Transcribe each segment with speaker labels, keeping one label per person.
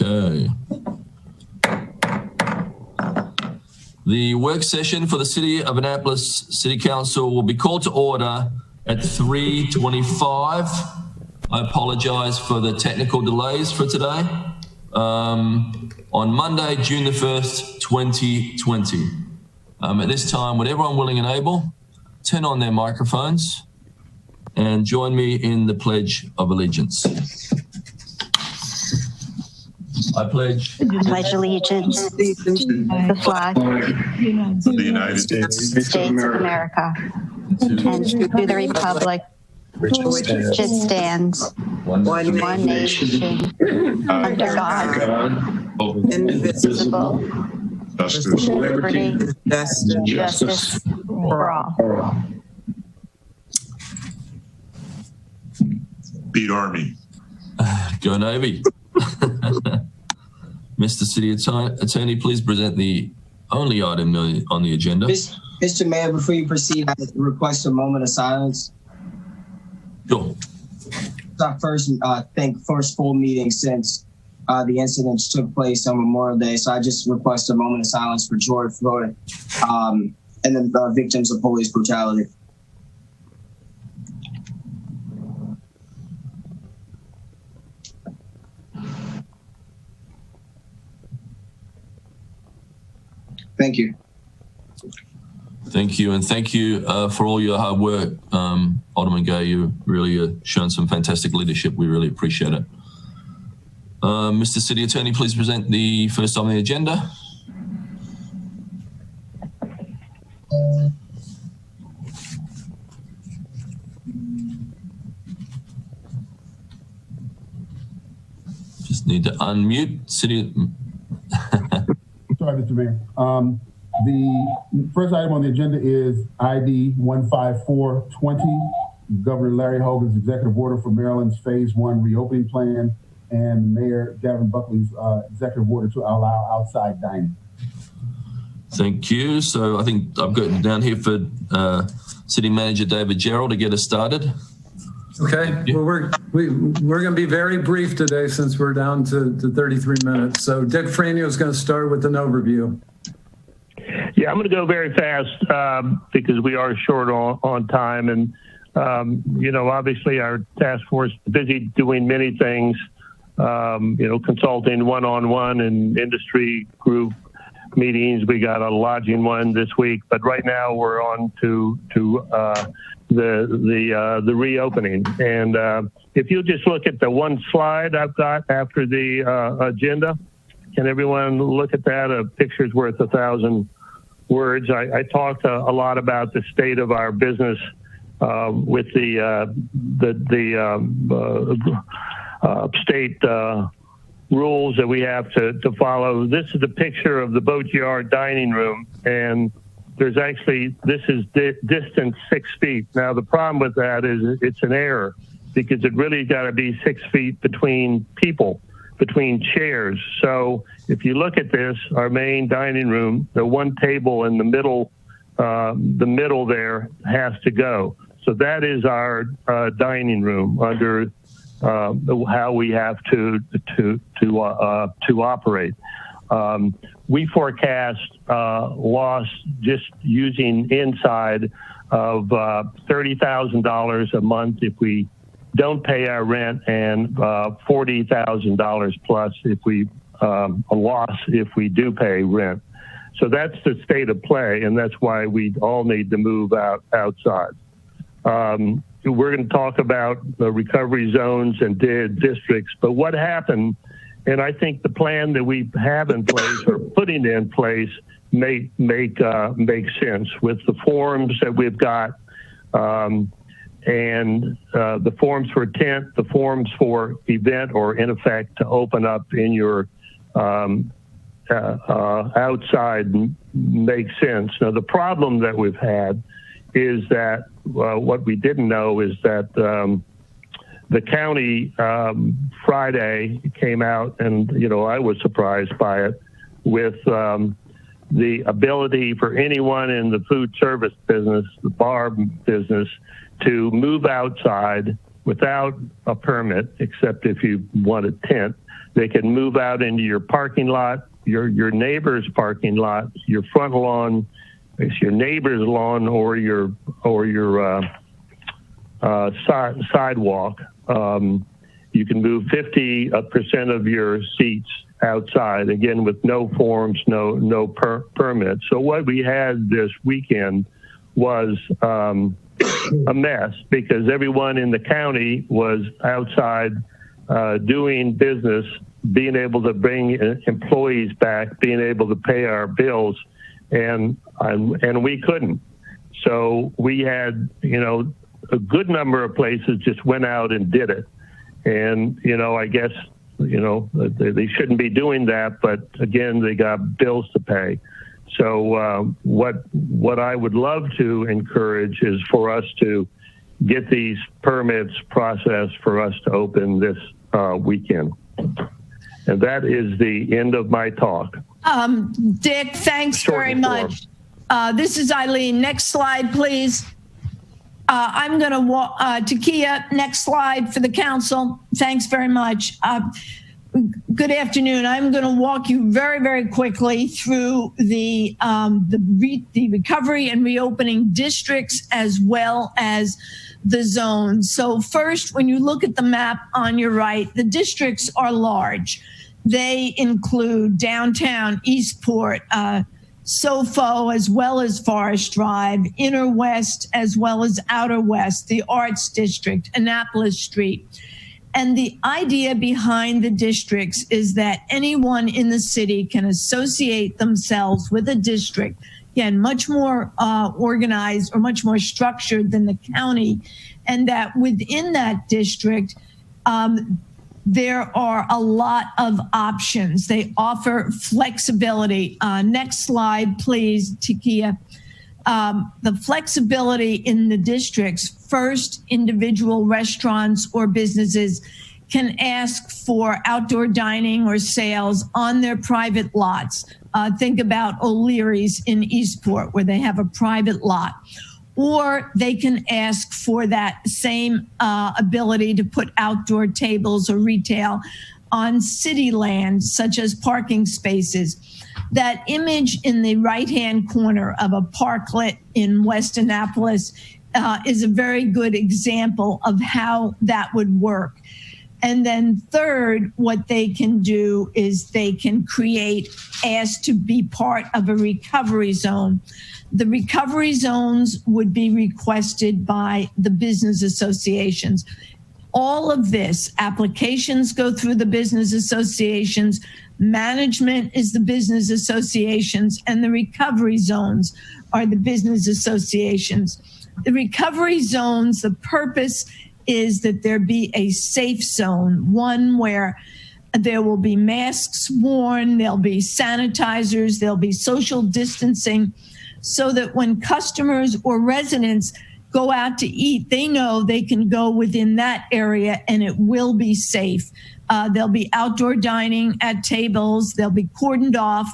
Speaker 1: Okay. The work session for the City of Annapolis City Council will be called to order at 3:25. I apologize for the technical delays for today. On Monday, June the 1st, 2020. At this time, would everyone willing and able turn on their microphones and join me in the Pledge of Allegiance. I pledge
Speaker 2: allegiance to the flag
Speaker 3: of the United States
Speaker 2: of America and to the republic which stands one nation under God, indivisible,
Speaker 3: justice,
Speaker 2: liberty, justice for all.
Speaker 3: Beat Army.
Speaker 1: Go Navy. Mr. City Attorney, please present the only item on the agenda.
Speaker 4: Mr. Mayor, before you proceed, I request a moment of silence.
Speaker 1: Sure.
Speaker 4: It's our first full meeting since the incidents took place on Memorial Day. So I just request a moment of silence for George Floyd and the victims of police brutality. Thank you.
Speaker 1: Thank you, and thank you for all your hard work, Alderman Gay. You really shown some fantastic leadership. We really appreciate it. Mr. City Attorney, please present the first on the agenda. Just need to unmute. City.
Speaker 5: Sorry, Mr. Mayor. The first item on the agenda is ID 15420, Governor Larry Hogan's executive order for Maryland's Phase 1 reopening plan and Mayor Gavin Buckley's executive order to allow outside dining.
Speaker 1: Thank you. So I think I've got down here for City Manager David Gerald to get us started.
Speaker 6: Okay, well, we're going to be very brief today since we're down to 33 minutes. So Dick Franio is going to start with an overview.
Speaker 7: Yeah, I'm going to go very fast because we are short on time. And, obviously our task force is busy doing many things, consulting one-on-one and industry group meetings. We got a lodging one this week, but right now we're on to the reopening. And if you just look at the one slide I've got after the agenda, can everyone look at that? A picture's worth 1,000 words. I talked a lot about the state of our business with the state rules that we have to follow. This is a picture of the Boatyard dining room, and there's actually, this is distance 6 feet. Now, the problem with that is it's an error because it really got to be 6 feet between people, between chairs. So if you look at this, our main dining room, the one table in the middle there has to go. So that is our dining room under how we have to operate. We forecast loss just using inside of $30,000 a month if we don't pay our rent, and $40,000 plus if we a loss if we do pay rent. So that's the state of play, and that's why we all need to move outside. We're going to talk about the recovery zones and districts, but what happened, and I think the plan that we have in place or putting in place make sense with the forms that we've got, and the forms for tent, the forms for event, or in effect to open up in your outside makes sense. Now, the problem that we've had is that what we didn't know is that the county Friday came out, and I was surprised by it, with the ability for anyone in the food service business, the bar business, to move outside without a permit, except if you want a tent, They can move out into your parking lot, your neighbor's parking lot, your front lawn, it's your neighbor's lawn, or your sidewalk. You can move 50% of your seats outside, again, with no forms, no permits. So what we had this weekend was a mess, because everyone in the county was outside doing business, being able to bring employees back, being able to pay our bills, and we couldn't. So we had, a good number of places just went out and did it. And, I guess, they shouldn't be doing that, but again, they got bills to pay. So what I would love to encourage is for us to get these permits processed for us to open this weekend. And that is the end of my talk.
Speaker 8: Dick, thanks very much. This is Eileen. Next slide, please. I'm going to walk, Takia, next slide for the council. Thanks very much. Good afternoon. I'm going to walk you very, very quickly through the recovery and reopening districts as well as the zones. So first, when you look at the map on your right, the districts are large. They include downtown, Eastport, SoFo, as well as Forest Drive, Inner West, as well as Outer West, the Arts District, Annapolis Street. And the idea behind the districts is that anyone in the city can associate themselves with a district, again, much more organized or much more structured than the county, and that within that district, there are a lot of options. They offer flexibility. Next slide, please, Takia. The flexibility in the districts, first, individual restaurants or businesses can ask for outdoor dining or sales on their private lots. Think about O'Leary's in Eastport, where they have a private lot. Or they can ask for that same ability to put outdoor tables or retail on city land, such as parking spaces. That image in the right-hand corner of a parklet in West Annapolis is a very good example of how that would work. And then third, what they can do is they can ask to be part of a recovery zone. The recovery zones would be requested by the business associations. All of this, applications go through the business associations, management is the business associations, and the recovery zones are the business associations. The recovery zones, the purpose is that there be a safe zone, one where there will be masks worn, there'll be sanitizers, there'll be social distancing, so that when customers or residents go out to eat, they know they can go within that area and it will be safe. There'll be outdoor dining at tables, they'll be cordoned off,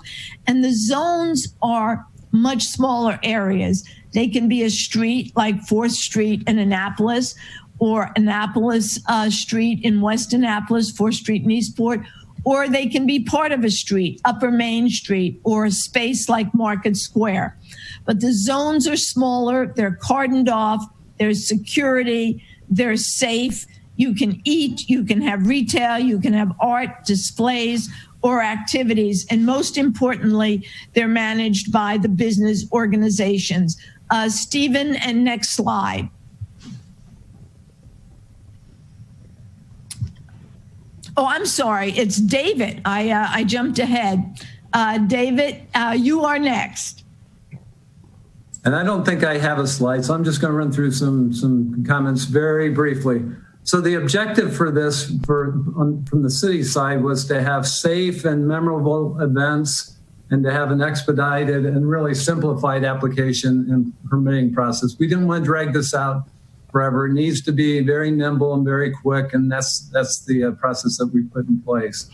Speaker 8: and the zones are much smaller areas. They can be a street like 4th Street in Annapolis, or Annapolis Street in West Annapolis, 4th Street in Eastport, or they can be part of a street, Upper Main Street, or a space like Market Square. But the zones are smaller, they're cordoned off, there's security, they're safe. You can eat, you can have retail, you can have art, displays, or activities. And most importantly, they're managed by the business organizations. Stephen, and next slide. Oh, I'm sorry, it's David. I jumped ahead. David, you are next.
Speaker 6: And I don't think I have a slide, so I'm just going to run through some comments very briefly. So the objective for this, from the city side, was to have safe and memorable events and to have an expedited and really simplified application and permitting process. We didn't want to drag this out forever. It needs to be very nimble and very quick, and that's the process that we put in place.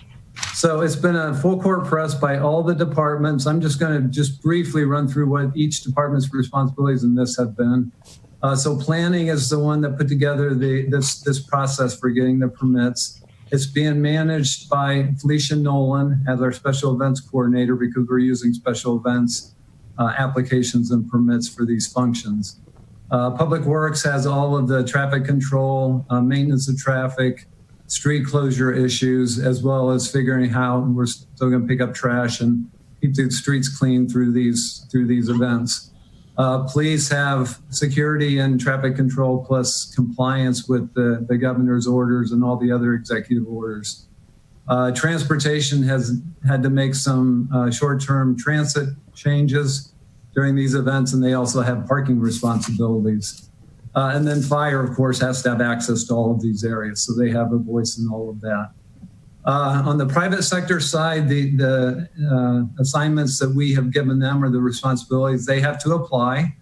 Speaker 6: So it's been a full court press by all the departments. I'm just going to briefly run through what each department's responsibilities in this have been. So planning is the one that put together this process for getting the permits. It's being managed by Felicia Nolan as our special events coordinator because we're using special events applications and permits for these functions. Public Works has all of the traffic control, maintenance of traffic, street closure issues, as well as figuring how we're still going to pick up trash and keep the streets clean through these events. Police have security and traffic control plus compliance with the governor's orders and all the other executive orders. Transportation has had to make some short-term transit changes during these events, and they also have parking responsibilities. And then fire, of course, has to have access to all of these areas, so they have a voice in all of that. On the private sector side, the assignments that we have given them or the responsibilities, they have to apply.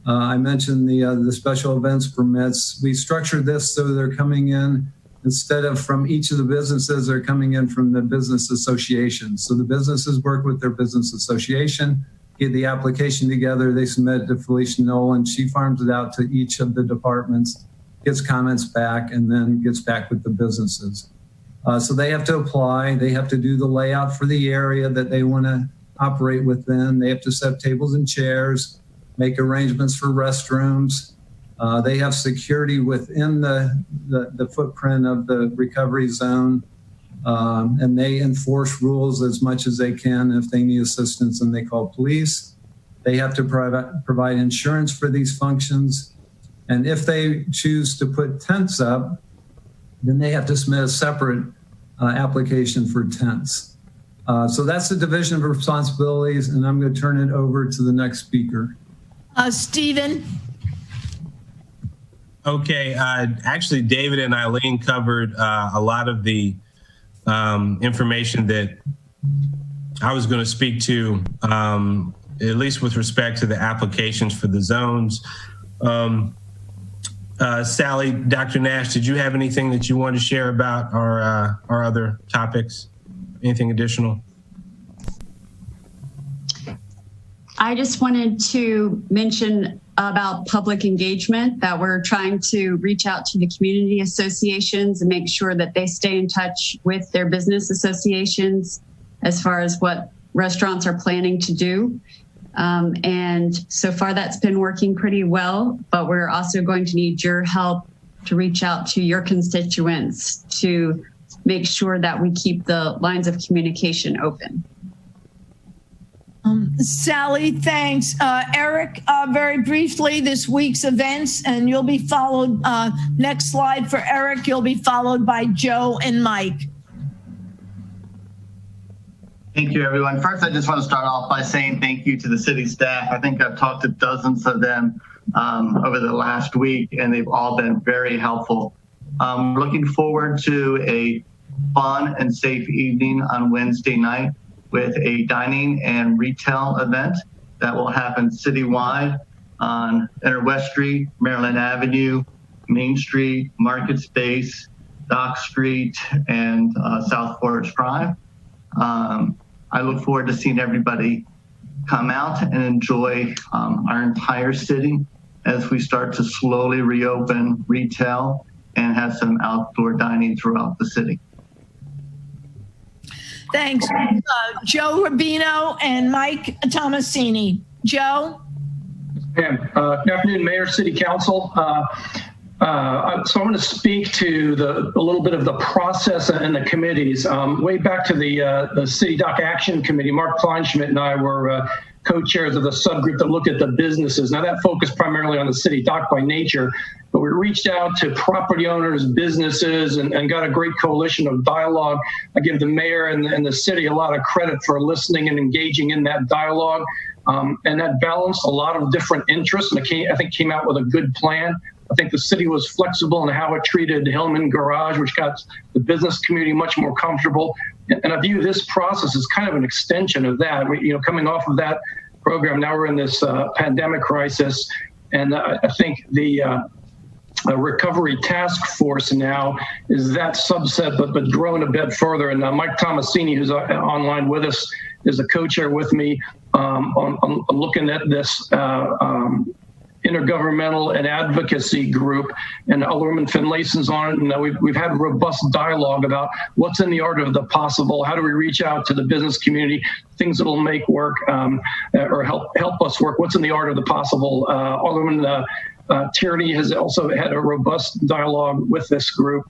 Speaker 6: I mentioned the special events permits. We structured this so they're coming in, instead of from each of the businesses, they're coming in from the business association. So the businesses work with their business association, get the application together, they submit it to Felicia Nolan, she farms it out to each of the departments, gets comments back, and then gets back with the businesses. So they have to apply, they have to do the layout for the area that they want to operate within, they have to set tables and chairs, make arrangements for restrooms. They have security within the footprint of the recovery zone. And they enforce rules as much as they can. If they need assistance, and they call police. They have to provide insurance for these functions. And if they choose to put tents up, then they have to submit a separate application for tents. So that's the division of responsibilities, and I'm going to turn it over to the next speaker.
Speaker 8: Stephen.
Speaker 9: Okay, actually, David and Eileen covered a lot of the information that I was going to speak to, at least with respect to the applications for the zones. Sally, Dr. Nash, did you have anything that you want to share about our other topics? Anything additional?
Speaker 10: I just wanted to mention about public engagement, that we're trying to reach out to the community associations and make sure that they stay in touch with their business associations as far as what restaurants are planning to do. And so far that's been working pretty well, but we're also going to need your help to reach out to your constituents to make sure that we keep the lines of communication open.
Speaker 8: Sally, thanks. Eric, very briefly, this week's events, and you'll be followed, next slide for Eric, you'll be followed by Joe and Mike.
Speaker 11: Thank you, everyone. First, I just want to start off by saying thank you to the city staff. I think I've talked to dozens of them over the last week, and they've all been very helpful. Looking forward to a fun and safe evening on Wednesday night with a dining and retail event that will happen citywide on Inner West Street, Maryland Avenue, Main Street, Market Space, Dock Street, and South Forest Drive. I look forward to seeing everybody come out and enjoy our entire city as we start to slowly reopen retail and have some outdoor dining throughout the city.
Speaker 8: Thanks. Joe Rubino and Mike Tomasini. Joe?
Speaker 12: Good afternoon, Mayor, City Council. So I'm going to speak to a little bit of the process and the committees. Way back to the City Dock Action Committee, Mark Kleinschmidt and I were co-chairs of the subgroup that looked at the businesses. Now that focused primarily on the city dock by nature, but we reached out to property owners, businesses, and got a great coalition of dialogue. I give the mayor and the city a lot of credit for listening and engaging in that dialogue. And that balanced a lot of different interests, and I think came out with a good plan. I think the city was flexible in how it treated Hillman Garage, which got the business community much more comfortable. And I view this process as kind of an extension of that. Coming off of that program, now we're in this pandemic crisis, and I think the recovery task force now is that subset, but grown a bit further. And Mike Tomasini, who's online with us, is a co-chair with me on looking at this intergovernmental and advocacy group, and Alderman Finlayson's on it. And we've had robust dialogue about what's in the art of the possible. How do we reach out to the business community, things that'll make work or help us work? What's in the art of the possible? Alderman Tierney has also had a robust dialogue with this group.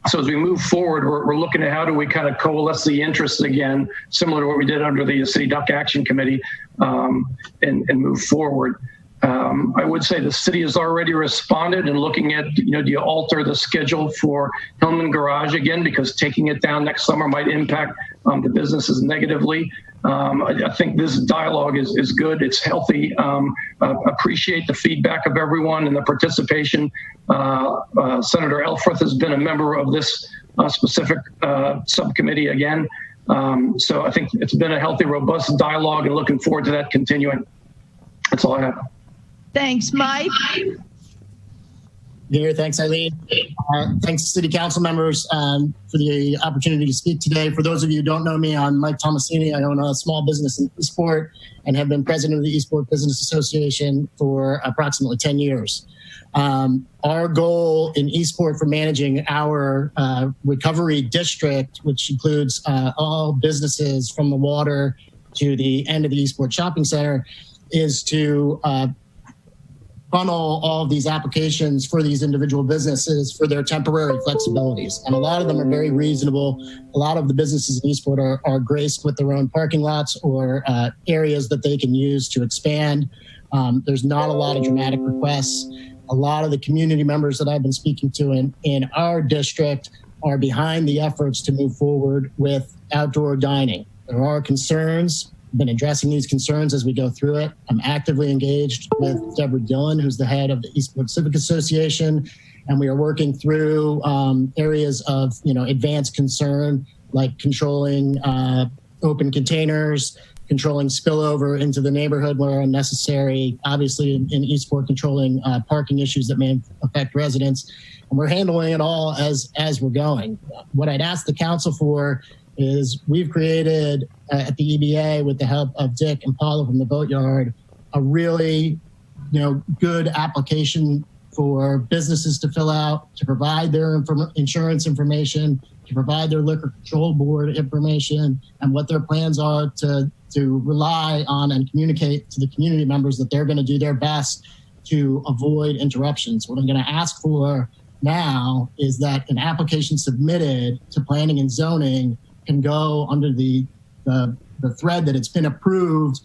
Speaker 12: So as we move forward, we're looking at how do we kind of coalesce the interests again, similar to what we did under the City Dock Action Committee, and move forward. I would say the city has already responded and looking at, do you alter the schedule for Hillman Garage again, because taking it down next summer might impact the businesses negatively. I think this dialogue is good. It's healthy. Appreciate the feedback of everyone and the participation. Senator Elfreth has been a member of this specific subcommittee again. So I think it's been a healthy, robust dialogue and looking forward to that continuing. That's all I have.
Speaker 8: Thanks, Mike.
Speaker 13: Here, thanks, Eileen. Thanks, City Council members, for the opportunity to speak today. For those of you who don't know me, I'm Mike Tomasini. I own a small business in Eastport and have been president of the Eastport Business Association for approximately 10 years. Our goal in Eastport for managing our recovery district, which includes all businesses from the water to the end of the Eastport Shopping Center, is to funnel all of these applications for these individual businesses for their temporary flexibilities. And a lot of them are very reasonable. A lot of the businesses in Eastport are graced with their own parking lots or areas that they can use to expand. There's not a lot of dramatic requests. A lot of the community members that I've been speaking to in our district are behind the efforts to move forward with outdoor dining. There are concerns. Been addressing these concerns as we go through it. I'm actively engaged with Deborah Dillon, who's the head of the Eastport Civic Association, and we are working through areas of advanced concern, like controlling open containers, controlling spillover into the neighborhood where unnecessary, obviously in Eastport, controlling parking issues that may affect residents. And we're handling it all as we're going. What I'd ask the council for is we've created at the EBA, with the help of Dick and Paula from the Boatyard, a really good application for businesses to fill out, to provide their insurance information, to provide their liquor control board information, and what their plans are to rely on and communicate to the community members that they're going to do their best to avoid interruptions. What I'm going to ask for now is that an application submitted to planning and zoning can go under the thread that it's been approved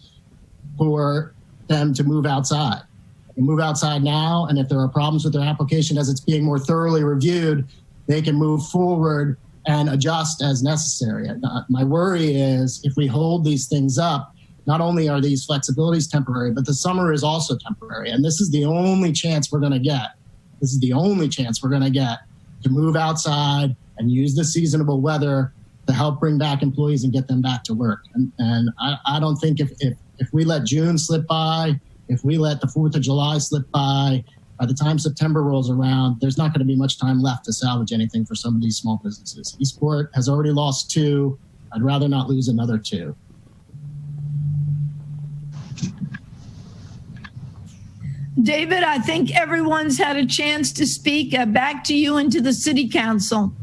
Speaker 13: for them to move outside. They can move outside now, and if there are problems with their application as it's being more thoroughly reviewed, they can move forward and adjust as necessary. My worry is if we hold these things up, not only are these flexibilities temporary, but the summer is also temporary. And this is the only chance we're going to get. This is the only chance we're going to get to move outside and use the seasonable weather to help bring back employees and get them back to work. And I don't think if we let June slip by, if we let the 4th of July slip by the time September rolls around, there's not going to be much time left to salvage anything for some of these small businesses. Eastport has already lost 2. I'd rather not lose another 2.
Speaker 8: David, I think everyone's had a chance to speak. Back to you and to the City Council.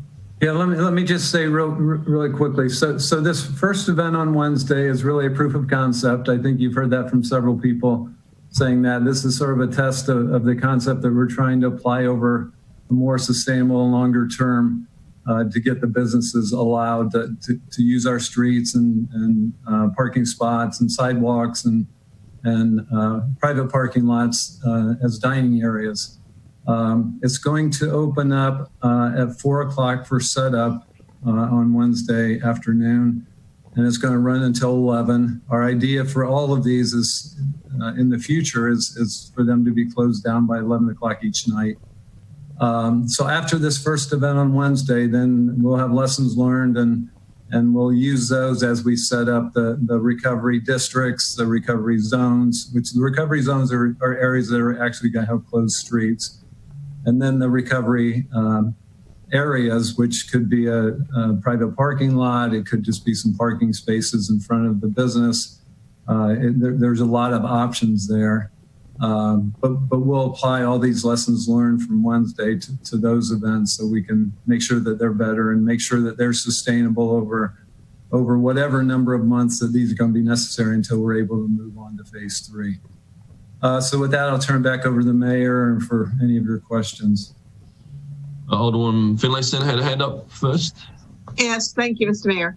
Speaker 6: Yeah, let me just say really quickly. So this first event on Wednesday is really a proof of concept. I think you've heard that from several people saying that this is sort of a test of the concept that we're trying to apply over a more sustainable and longer term to get the businesses allowed to use our streets and parking spots and sidewalks and private parking lots as dining areas. It's going to open up at 4 o'clock for setup on Wednesday afternoon, and it's going to run until 11. Our idea for all of these is in the future is for them to be closed down by 11 o'clock each night. So after this first event on Wednesday, then we'll have lessons learned and we'll use those as we set up the recovery districts, the recovery zones, which the recovery zones are areas that are actually going to have closed streets. And then the recovery areas, which could be a private parking lot. It could just be some parking spaces in front of the business. There's a lot of options there. But we'll apply all these lessons learned from Wednesday to those events so we can make sure that they're better and make sure that they're sustainable over whatever number of months that these are going to be necessary until we're able to move on to phase 3. So with that, I'll turn it back over to the mayor and for any of your questions.
Speaker 1: Alderwoman Finlayson had a hand up first.
Speaker 14: Yes, thank you, Mr. Mayor.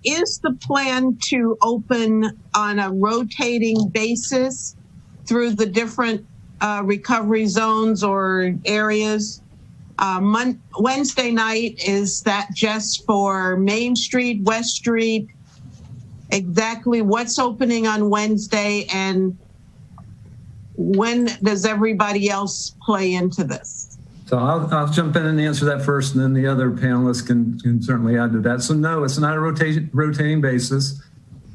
Speaker 14: Is the plan to open on a rotating basis through the different recovery zones or areas? Wednesday night, is that just for Main Street, West Street? Exactly what's opening on Wednesday, and when does everybody else play into this?
Speaker 6: So I'll jump in and answer that first, and then the other panelists can certainly add to that. So no, it's not a rotating basis.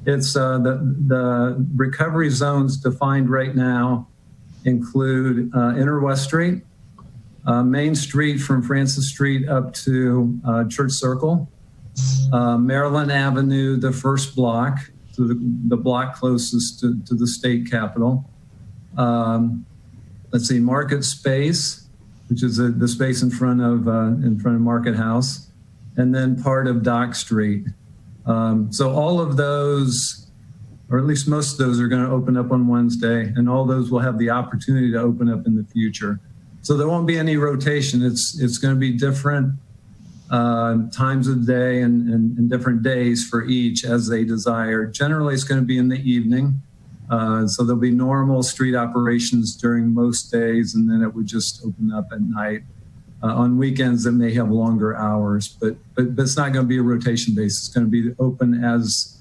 Speaker 6: It's the recovery zones defined right now include Inner West Street, Main Street from Francis Street up to Church Circle, Maryland Avenue, the first block, so the block closest to the state capitol. Let's see, Market Space, which is the space in front of Market House, and then part of Dock Street. So all of those, or at least most of those, are going to open up on Wednesday, and all those will have the opportunity to open up in the future. So there won't be any rotation. It's going to be different times of the day and different days for each as they desire. Generally, it's going to be in the evening. So there'll be normal street operations during most days, and then it would just open up at night. On weekends, it may have longer hours, but it's not going to be a rotation basis. It's going to be open as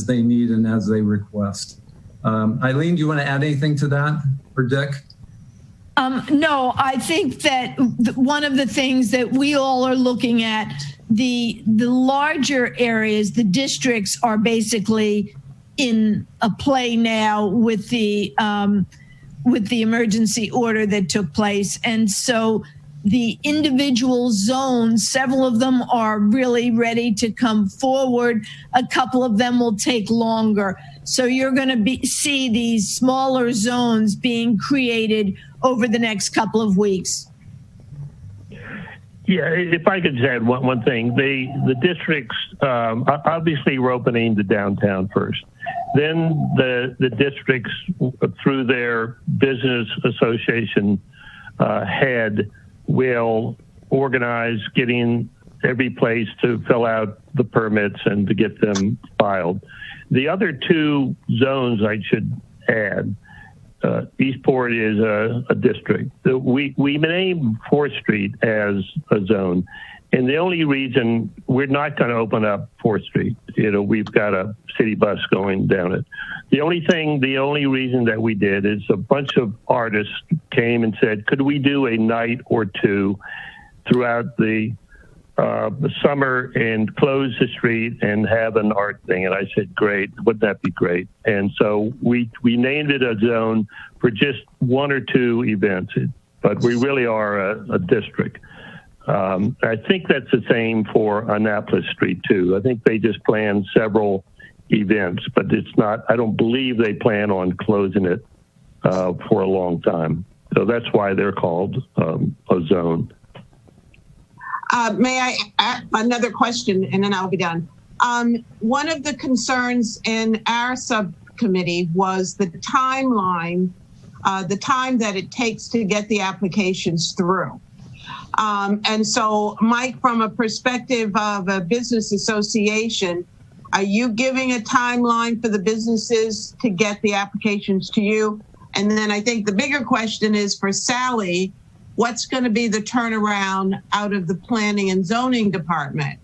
Speaker 6: they need and as they request. Eileen, do you want to add anything to that, or Dick?
Speaker 8: No, I think that one of the things that we all are looking at, the larger areas, the districts are basically in a play now with the emergency order that took place. And so the individual zones, several of them are really ready to come forward. A couple of them will take longer. So you're going to see these smaller zones being created over the next couple of weeks.
Speaker 7: Yeah, if I could just add one thing. The districts, obviously we're opening the downtown first. Then the districts, through their business association head, will organize getting every place to fill out the permits and to get them filed. The other two zones I should add, Eastport is a district. We named 4th Street as a zone. And the only reason we're not going to open up 4th Street, we've got a city bus going down it. The only reason that we did is a bunch of artists came and said, could we do a night or two throughout the summer and close the street and have an art thing? And I said, great, wouldn't that be great? And so we named it a zone for just one or two events, but we really are a district. I think that's the same for Annapolis Street too. I think they just plan several events, but it's not, I don't believe they plan on closing it for a long time. So that's why they're called a zone.
Speaker 14: May I add another question, and then I'll be done. One of the concerns in our subcommittee was the timeline, the time that it takes to get the applications through. And so, Mike, from a perspective of a business association, are you giving a timeline for the businesses to get the applications to you? And then I think the bigger question is for Sally, what's going to be the turnaround out of the planning and zoning department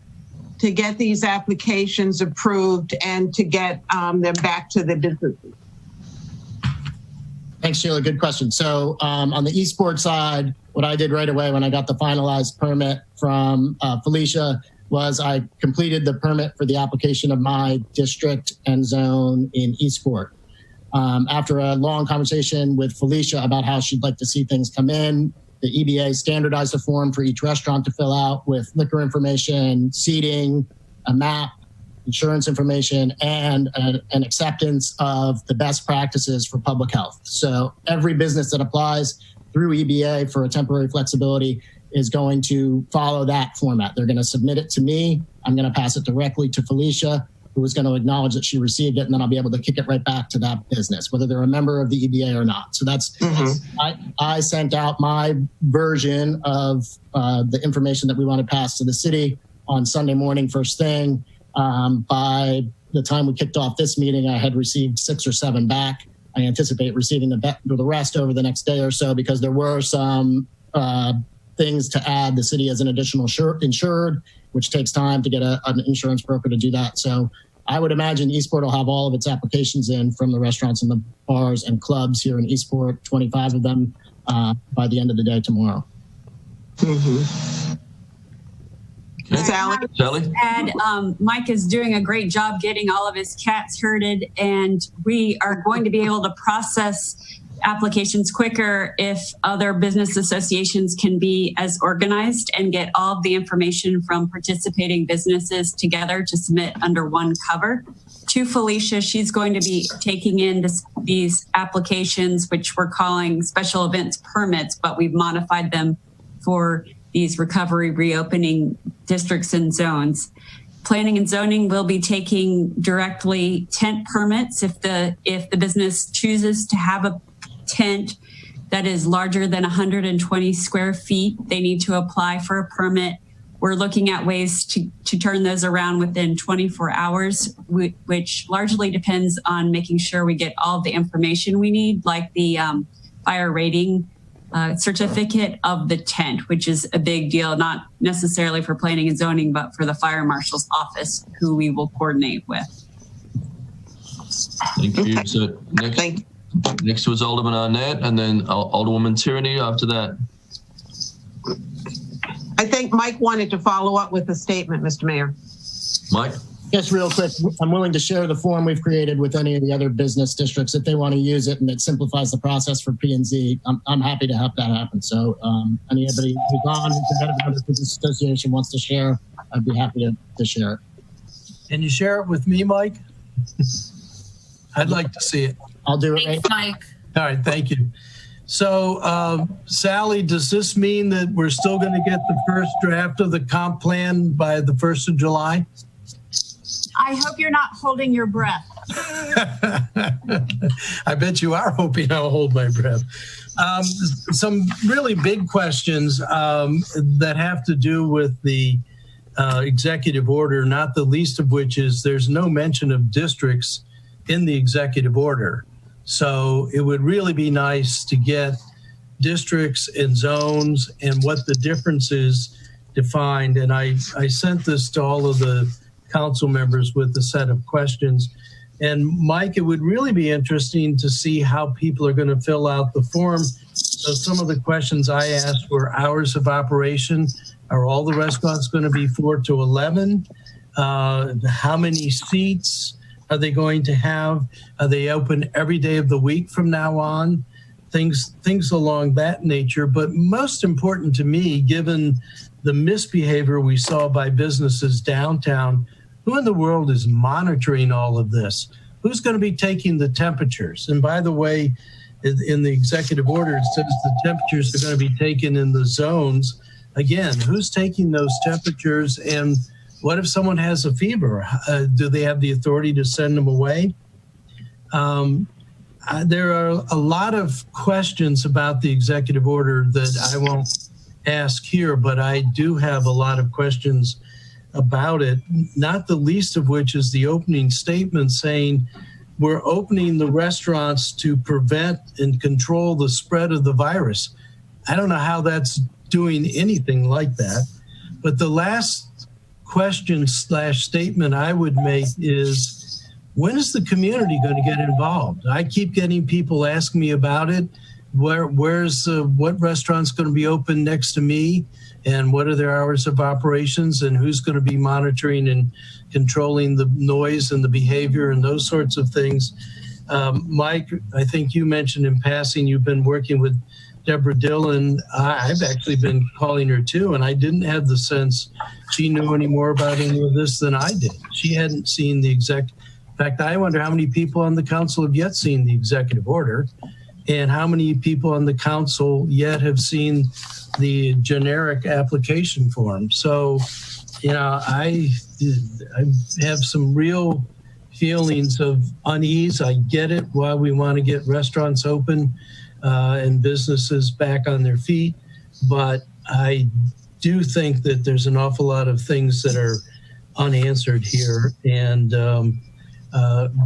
Speaker 14: to get these applications approved and to get them back to the businesses?
Speaker 13: Thanks, Sheila. Good question. So on the Eastport side, what I did right away when I got the finalized permit from Felicia was I completed the permit for the application of my district and zone in Eastport. After a long conversation with Felicia about how she'd like to see things come in, the EBA standardized a form for each restaurant to fill out with liquor information, seating, a map, insurance information, and an acceptance of the best practices for public health. So every business that applies through EBA for a temporary flexibility is going to follow that format. They're going to submit it to me. I'm going to pass it directly to Felicia, who is going to acknowledge that she received it, and then I'll be able to kick it right back to that business, whether they're a member of the EBA or not. So that's, I sent out my version of the information that we want to pass to the city on Sunday morning, first thing. By the time we kicked off this meeting, I had received 6 or 7 back. I anticipate receiving the rest over the next day or so, because there were some things to add. The city as an additional insured, which takes time to get an insurance broker to do that. So I would imagine Eastport will have all of its applications in from the restaurants and the bars and clubs here in Eastport, 25 of them, by the end of the day tomorrow.
Speaker 1: Sally?
Speaker 10: And Mike is doing a great job getting all of his cats herded, and we are going to be able to process applications quicker if other business associations can be as organized and get all of the information from participating businesses together to submit under one cover. To Felicia, she's going to be taking in these applications, which we're calling special events permits, but we've modified them for these recovery reopening districts and zones. Planning and zoning will be taking directly tent permits. If the business chooses to have a tent that is larger than 120 square feet, they need to apply for a permit. We're looking at ways to turn those around within 24 hours, which largely depends on making sure we get all the information we need, like the fire rating certificate of the tent, which is a big deal, not necessarily for planning and zoning, but for the fire marshal's office, who we will coordinate with.
Speaker 1: Thank you. So next was Alderman Arnett, and then Alderwoman Tierney after that.
Speaker 14: I think Mike wanted to follow up with a statement, Mr. Mayor.
Speaker 1: Mike?
Speaker 13: Just real quick, I'm willing to share the form we've created with any of the other business districts if they want to use it and it simplifies the process for P&Z. I'm happy to help that happen. So anybody who's on, who's the head of another business association wants to share, I'd be happy to share it.
Speaker 15: Can you share it with me, Mike? I'd like to see it.
Speaker 13: I'll do it.
Speaker 16: Thanks, Mike.
Speaker 15: All right, thank you. So, Sally, does this mean that we're still going to get the first draft of the comp plan by the 1st of July?
Speaker 10: I hope you're not holding your breath.
Speaker 15: I bet you are hoping I'll hold my breath. Some really big questions that have to do with the executive order, not the least of which is there's no mention of districts in the executive order. So it would really be nice to get districts and zones and what the difference is defined. And I sent this to all of the council members with a set of questions. And Mike, it would really be interesting to see how people are going to fill out the form. So some of the questions I asked were hours of operation. Are all the restaurants going to be 4 to 11? How many seats are they going to have? Are they open every day of the week from now on? Things along that nature. But most important to me, given the misbehavior we saw by businesses downtown, who in the world is monitoring all of this? Who's going to be taking the temperatures? And by the way, in the executive order, it says the temperatures are going to be taken in the zones. Again, who's taking those temperatures? And what if someone has a fever? Do they have the authority to send them away? There are a lot of questions about the executive order that I won't ask here, but I do have a lot of questions about it, not the least of which is the opening statement saying we're opening the restaurants to prevent and control the spread of the virus. I don't know how that's doing anything like that. But the last question / statement I would make is, when is the community going to get involved? I keep getting people asking me about it. What restaurant's going to be open next to me, and what are their hours of operations, and who's going to be monitoring and controlling the noise and the behavior and those sorts of things. Mike, I think you mentioned in passing you've been working with Deborah Dillon, I've actually been calling her too, and I didn't have the sense she knew any more about any of this than I did. She hadn't seen the exec. In fact, I wonder how many people on the council have yet seen the executive order, and how many people on the council yet have seen the generic application form. So, you know, I have some real feelings of unease. I get it, why we want to get restaurants open and businesses back on their feet, but I do think that there's an awful lot of things that are unanswered here, and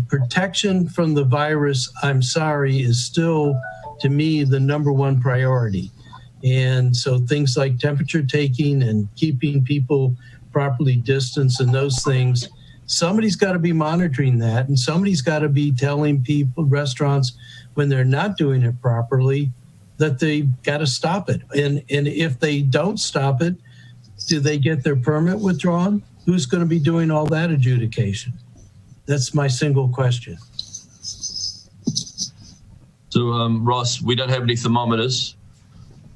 Speaker 15: protection from the virus, I'm sorry, is still, to me, the #1 priority. And so things like temperature taking and keeping people properly distanced and those things, somebody's got to be monitoring that, and somebody's got to be telling people, restaurants, when they're not doing it properly, that they got to stop it. And if they don't stop it, do they get their permit withdrawn? Who's going to be doing all that adjudication? That's my single question.
Speaker 1: So, Ross, we don't have any thermometers,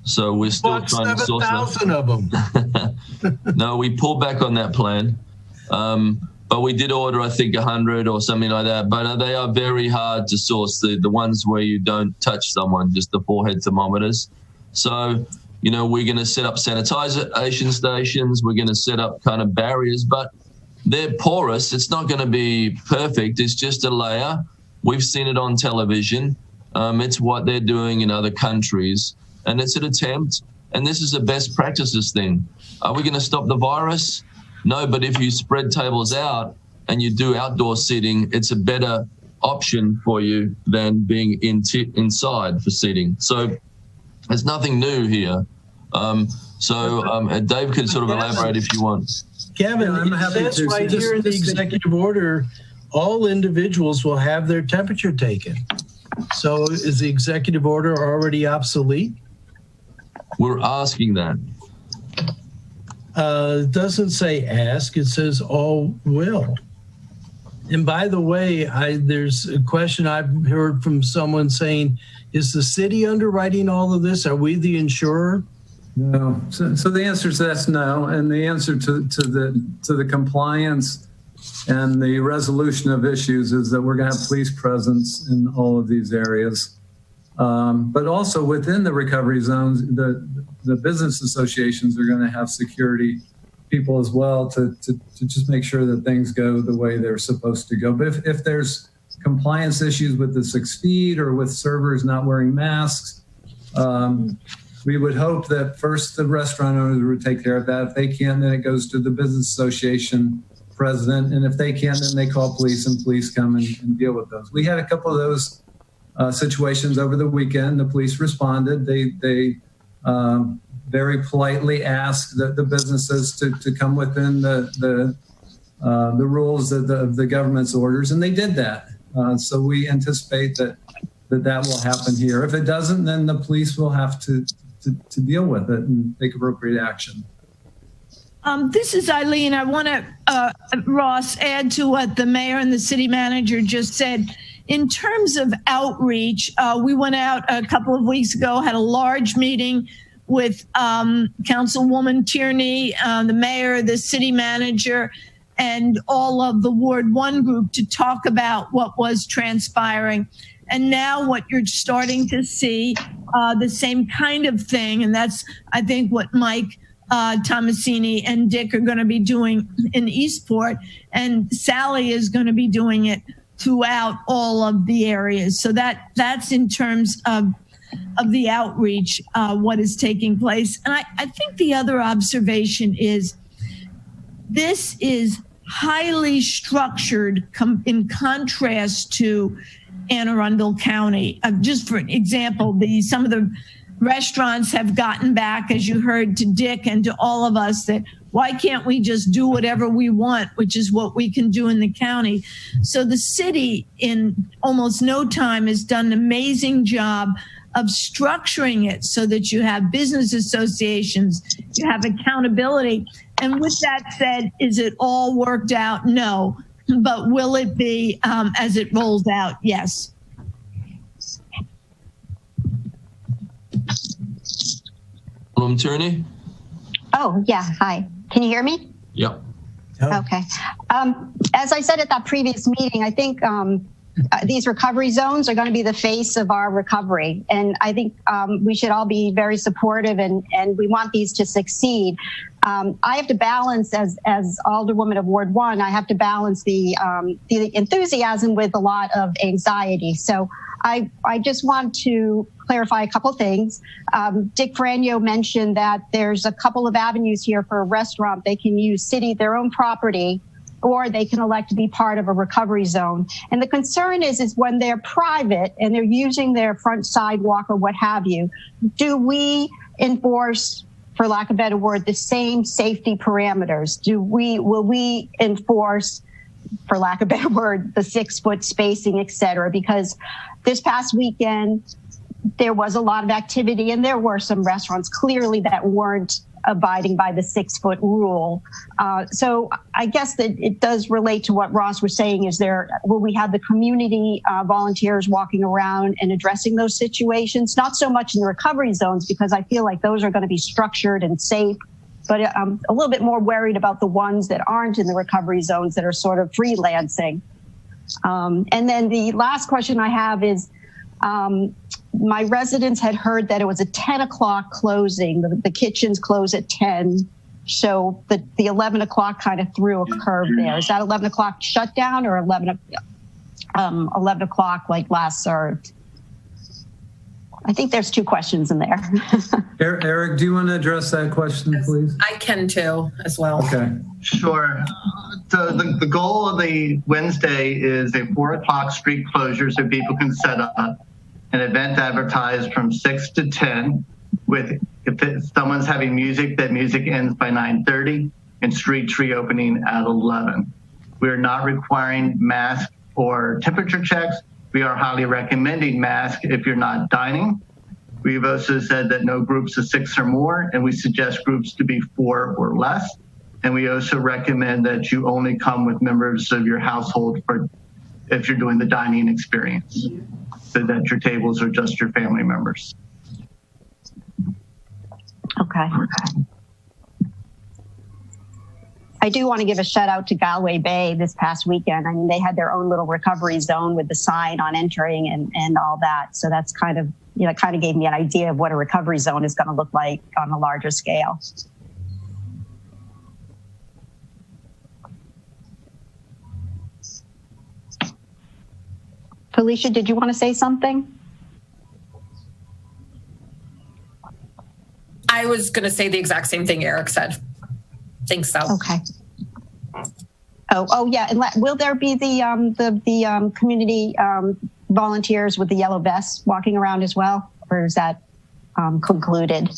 Speaker 1: so we're still trying to source
Speaker 15: 7,000 of them.
Speaker 1: No, we pulled back on that plan. But we did order, I think, 100 or something like that. But they are very hard to source, the ones where you don't touch someone, just the forehead thermometers. So, you know, we're going to set up sanitization stations. We're going to set up kind of barriers, but they're porous. It's not going to be perfect. It's just a layer. We've seen it on television. It's what they're doing in other countries. And it's an attempt. And this is a best practices thing. Are we going to stop the virus? No, but if you spread tables out and you do outdoor seating, it's a better option for you than being inside for seating. So there's nothing new here. Dave could sort of elaborate if you want.
Speaker 15: Kevin, it says right here in the executive order, all individuals will have their temperature taken. So is the executive order already obsolete?
Speaker 1: We're asking that.
Speaker 15: It doesn't say ask, it says all will. And by the way, there's a question I've heard from someone saying, is the city underwriting all of this? Are we the insurer?
Speaker 6: No. So the answer to that's no. And the answer to the compliance and the resolution of issues is that we're going to have police presence in all of these areas. But also within the recovery zones, the business associations are going to have security people as well to just make sure that things go the way they're supposed to go. But if there's compliance issues with the 6 feet or with servers not wearing masks, we would hope that first the restaurant owners would take care of that. If they can, then it goes to the business association president. And if they can, then they call police and police come and deal with those. We had a couple of those situations over the weekend. The police responded. They very politely asked the businesses to come within the rules of the government's orders, and they did that. So we anticipate that will happen here. If it doesn't, then the police will have to deal with it and take appropriate action.
Speaker 8: This is Eileen. I want to, Ross, add to what the mayor and the city manager just said. In terms of outreach, we went out a couple of weeks ago, had a large meeting with Councilwoman Tierney, the mayor, the city manager, and all of the Ward 1 group to talk about what was transpiring. And now what you're starting to see, the same kind of thing, and that's, I think, what Mike Tomasini and Dick are going to be doing in Eastport, and Sally is going to be doing it throughout all of the areas. So that's in terms of the outreach, what is taking place. And I think the other observation is this is highly structured in contrast to Anne Arundel County. Just for example, some of the restaurants have gotten back, as you heard, to Dick and to all of us, that why can't we just do whatever we want, which is what we can do in the county. So the city in almost no time has done an amazing job of structuring it so that you have business associations, you have accountability. And with that said, is it all worked out? No. But will it be as it rolls out? Yes.
Speaker 1: Tierney?
Speaker 2: Oh, yeah. Hi. Can you hear me?
Speaker 1: Yep.
Speaker 2: Okay. As I said at that previous meeting, I think these recovery zones are going to be the face of our recovery. And I think we should all be very supportive and we want these to succeed. I have to balance, as Alderwoman of Ward 1, I have to balance the enthusiasm with a lot of anxiety. So I just want to clarify a couple things. Dick Franyo mentioned that there's a couple of avenues here for a restaurant. They can use their own property, or they can elect to be part of a recovery zone. And the concern is when they're private and they're using their front sidewalk or what have you, do we enforce, for lack of a better word, the same safety parameters? Will we enforce, for lack of a better word, the 6-foot spacing, et cetera? Because this past weekend, there was a lot of activity and there were some restaurants clearly that weren't abiding by the 6-foot rule. So I guess that it does relate to what Ross was saying. Will we have the community volunteers walking around and addressing those situations? Not so much in the recovery zones, because I feel like those are going to be structured and safe, but I'm a little bit more worried about the ones that aren't in the recovery zones that are sort of freelancing. And then the last question I have is, my residents had heard that it was a 10 o'clock closing. The kitchens close at 10. So the 11 o'clock kind of threw a curve there. Is that 11 o'clock shutdown or 11 o'clock like last served? I think there's two questions in there.
Speaker 6: Eric, do you want to address that question, please?
Speaker 16: I can too, as well.
Speaker 6: Okay.
Speaker 11: Sure. So the goal of the Wednesday is a 4 o'clock street closure so people can set up an event advertised from 6 to 10 with, if someone's having music, that music ends by 9:30 and streets reopening at 11. We are not requiring mask or temperature checks. We are highly recommending masks if you're not dining. We've also said that no groups of 6 or more, and we suggest groups to be 4 or less. And we also recommend that you only come with members of your household if you're doing the dining experience, so that your tables are just your family members.
Speaker 2: Okay. I do want to give a shout out to Galway Bay this past weekend. I mean, they had their own little recovery zone with the sign on entering and all that. So that's kind of, kind of gave me an idea of what a recovery zone is going to look like on a larger scale. Felicia, did you want to say something?
Speaker 16: I was going to say the exact same thing Eric said. Think so.
Speaker 2: Okay. Oh yeah. And will there be the community volunteers with the yellow vests walking around as well, or is that concluded?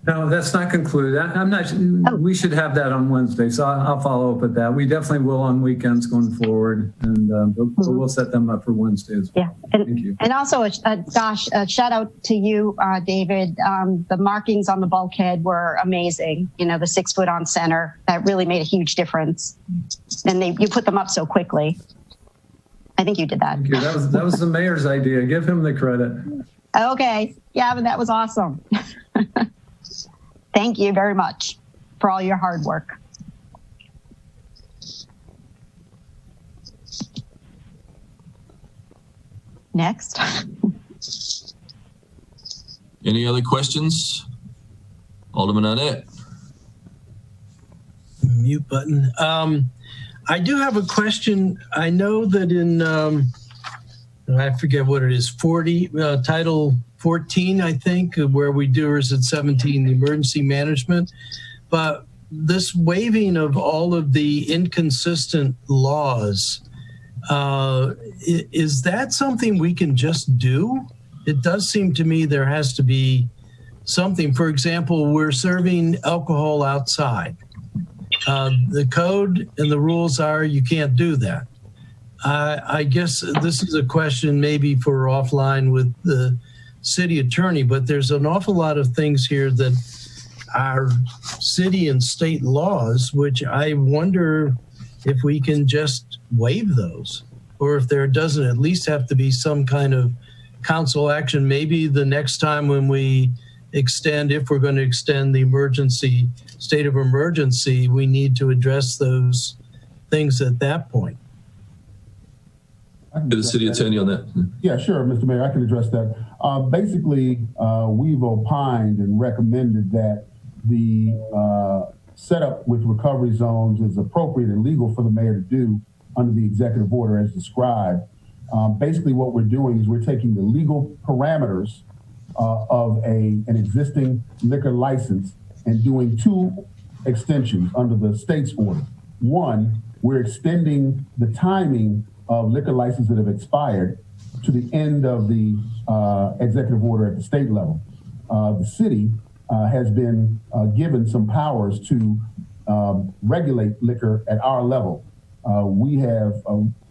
Speaker 6: No, that's not concluded. I'm not. Oh. We should have that on Wednesday, so I'll follow up with that. We definitely will on weekends going forward, and we'll set them up for Wednesday as well.
Speaker 2: Yeah, and, thank you. And also, a shout out to you, David. The markings on the bulkhead were amazing. The 6 foot on center, that really made a huge difference. And you put them up so quickly. I think you did that.
Speaker 6: Thank you. That was the mayor's idea. Give him the credit.
Speaker 2: Okay. Yeah, but that was awesome. Thank you very much for all your hard work. Next.
Speaker 1: Any other questions? Alderman Arnett.
Speaker 15: Mute button. I do have a question. I know that in, I forget what it is, Title 14, I think, where we do, or is it 17, the emergency management. But this waiving of all of the inconsistent laws, is that something we can just do? It does seem to me there has to be something. For example, we're serving alcohol outside. The code and the rules are you can't do that. I guess this is a question maybe for offline with the city attorney, but there's an awful lot of things here that are city and state laws, which I wonder if we can just waive those, or if there doesn't at least have to be some kind of council action. Maybe the next time when we extend, if we're going to extend the emergency, state of emergency, we need to address those things at that point.
Speaker 1: To the city attorney on that.
Speaker 5: Yeah, sure, Mr. Mayor, I can address that. Basically, we've opined and recommended that the setup with recovery zones is appropriate and legal for the mayor to do under the executive order as described. Basically, what we're doing is we're taking the legal parameters of an existing liquor license and doing two extensions under the state's order. One, we're extending the timing of liquor licenses that have expired to the end of the executive order at the state level. The city has been given some powers to regulate liquor at our level. We have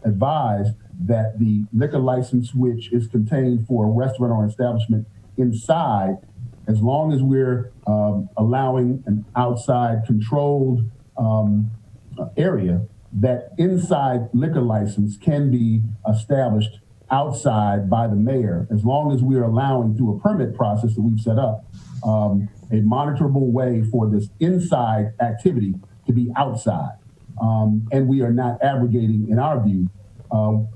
Speaker 5: advised that the liquor license, which is contained for a restaurant or establishment inside, as long as we're allowing an outside controlled area, that inside liquor license can be established outside by the mayor, as long as we are allowing through a permit process that we've set up, a monitorable way for this inside activity to be outside. And we are not abrogating, in our view,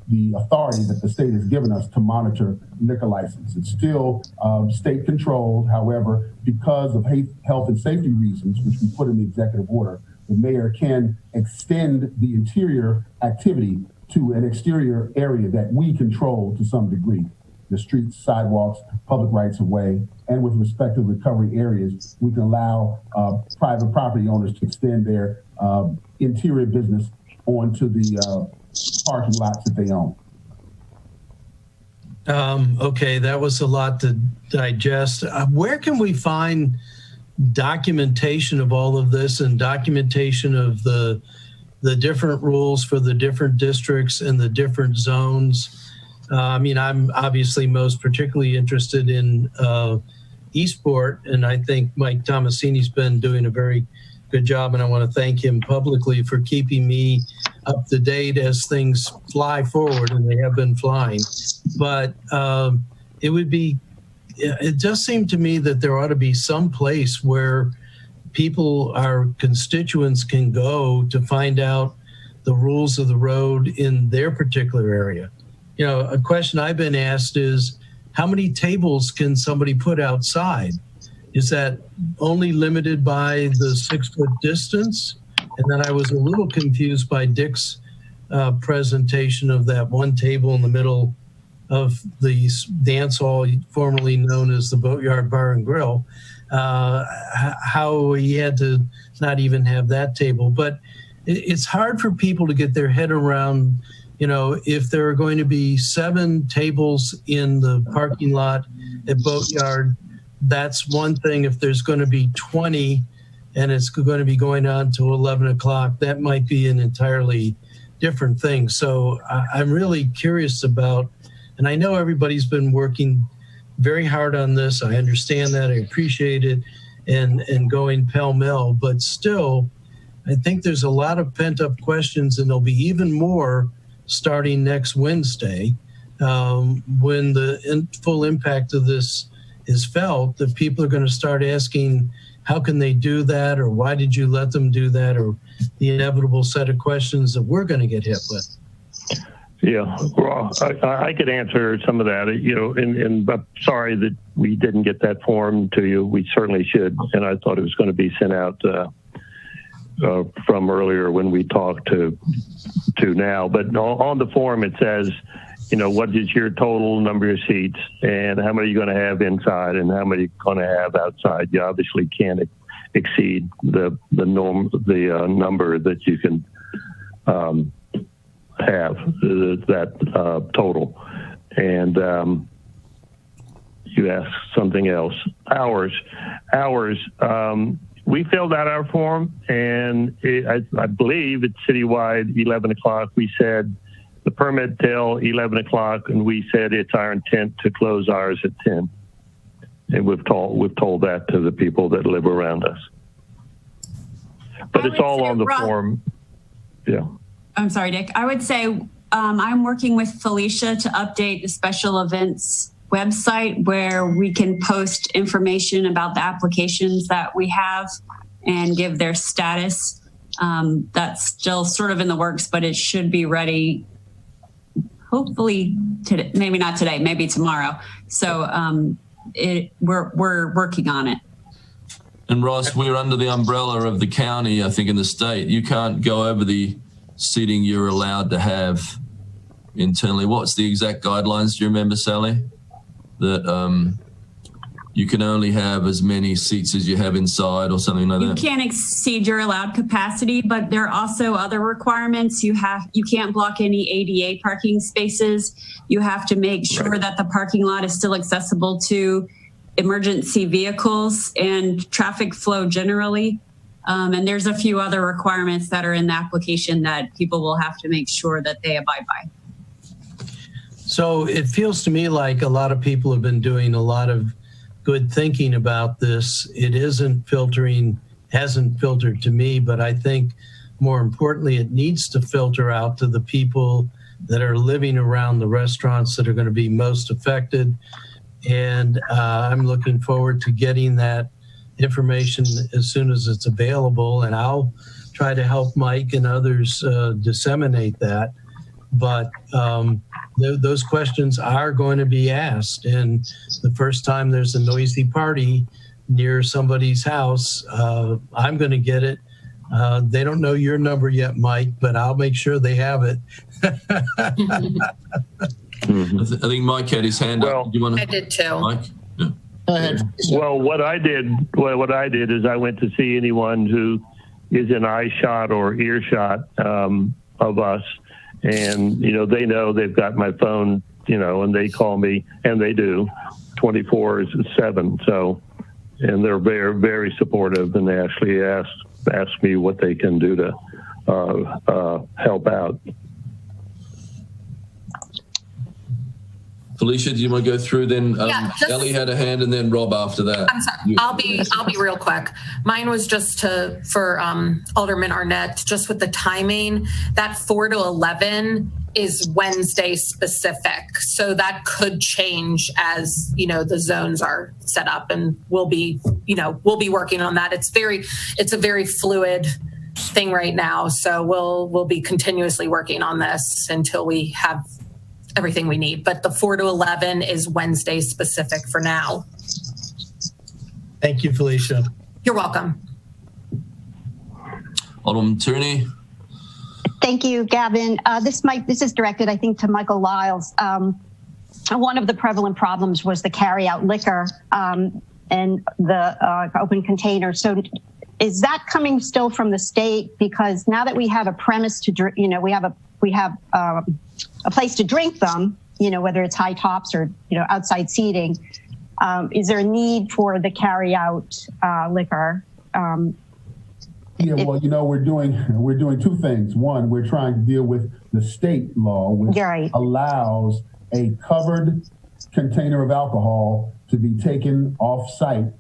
Speaker 5: the authority that the state has given us to monitor liquor license. It's still state controlled. However, because of health and safety reasons, which we put in the executive order, the mayor can extend the interior activity to an exterior area that we control to some degree. The streets, sidewalks, public rights of way, and with respect to recovery areas, we can allow private property owners to extend their interior business onto the parking lots that they own.
Speaker 15: Okay, that was a lot to digest. Where can we find documentation of all of this and documentation of the different rules for the different districts and the different zones? I mean, I'm obviously most particularly interested in Eastport, and I think Mike Tomasini's been doing a very good job, and I want to thank him publicly for keeping me up to date as things fly forward, and they have been flying. But it just seemed to me that there ought to be some place where people, our constituents, can go to find out the rules of the road in their particular area. You know, a question I've been asked is, how many tables can somebody put outside? Is that only limited by the 6-foot distance? And then I was a little confused by Dick's presentation of that one table in the middle of the dance hall, formerly known as the Boatyard Bar and Grill, how he had to not even have that table. But it's hard for people to get their head around, you know, if there are going to be 7 tables in the parking lot at Boatyard, that's one thing. If there's going to be 20 and it's going to be going on to 11 o'clock, that might be an entirely different thing. So I'm really curious about, and I know everybody's been working very hard on this. I understand that. I appreciate it, and going pell-mell, but still, I think there's a lot of pent-up questions, and there'll be even more starting next Wednesday when the full impact of this is felt, that people are going to start asking, how can they do that? Or why did you let them do that? Or the inevitable set of questions that we're going to get hit with.
Speaker 7: Yeah, well, I could answer some of that, you know, and I'm sorry that we didn't get that form to you. We certainly should. And I thought it was going to be sent out from earlier when we talked to now. But on the form, it says, you know, what is your total number of seats and how many are you going to have inside and how many are you going to have outside? You obviously can't exceed the number that you can have, that total. And you asked something else. Hours. We filled out our form, and I believe it's citywide 11 o'clock. We said the permit till 11 o'clock, and we said it's our intent to close ours at 10. And we've told that to the people that live around us. But it's all on the form. Yeah.
Speaker 10: I'm sorry, Dick. I would say I'm working with Felicia to update the special events website where we can post information about the applications that we have and give their status. That's still sort of in the works, but it should be ready hopefully today, maybe not today, maybe tomorrow. So we're working on it.
Speaker 1: And Ross, we're under the umbrella of the county, I think, in the state. You can't go over the seating you're allowed to have internally. What's the exact guidelines? Do you remember, Sally? That you can only have as many seats as you have inside or something like that?
Speaker 10: You can't exceed your allowed capacity, but there are also other requirements. You can't block any ADA parking spaces. You have to make sure that the parking lot is still accessible to emergency vehicles and traffic flow generally. And there's a few other requirements that are in the application that people will have to make sure that they abide by.
Speaker 15: So it feels to me like a lot of people have been doing a lot of good thinking about this. It hasn't filtered to me, but I think more importantly, it needs to filter out to the people that are living around the restaurants that are going to be most affected. And I'm looking forward to getting that information as soon as it's available. And I'll try to help Mike and others disseminate that. But those questions are going to be asked. And the first time there's a noisy party near somebody's house, I'm going to get it. They don't know your number yet, Mike, but I'll make sure they have it.
Speaker 1: I think Mike had his hand up. Do you want to?
Speaker 16: I did too.
Speaker 1: Mike? Yeah.
Speaker 13: Go ahead.
Speaker 7: Well, what I did is I went to see anyone who is in eye shot or earshot of us. And, they know they've got my phone, and they call me, and they do 24/7. So, and they're very, very supportive, and they actually ask me what they can do to help out.
Speaker 1: Felicia, do you want to go through then? Ellie had a hand, and then Rob after that.
Speaker 16: I'm sorry. I'll be real quick. Mine was just for Alderman Arnett, just with the timing. That 4 to 11 is Wednesday specific, so that could change as the zones are set up, and we'll be working on that. It's a very fluid thing right now, so we'll be continuously working on this until we have everything we need. But the 4 to 11 is Wednesday specific for now.
Speaker 15: Thank you, Felicia.
Speaker 16: You're welcome.
Speaker 1: Alderman Tierney.
Speaker 2: Thank you, Gavin. This is directed, I think, to Michael Lyles. One of the prevalent problems was the carry-out liquor and the open container. So is that coming still from the state? Because now that we have a premise to, we have a place to drink them, whether it's high tops or, outside seating, is there a need for the carry-out liquor?
Speaker 5: Well, we're doing two things. One, we're trying to deal with the state law, which allows a covered container of alcohol to be taken off-site,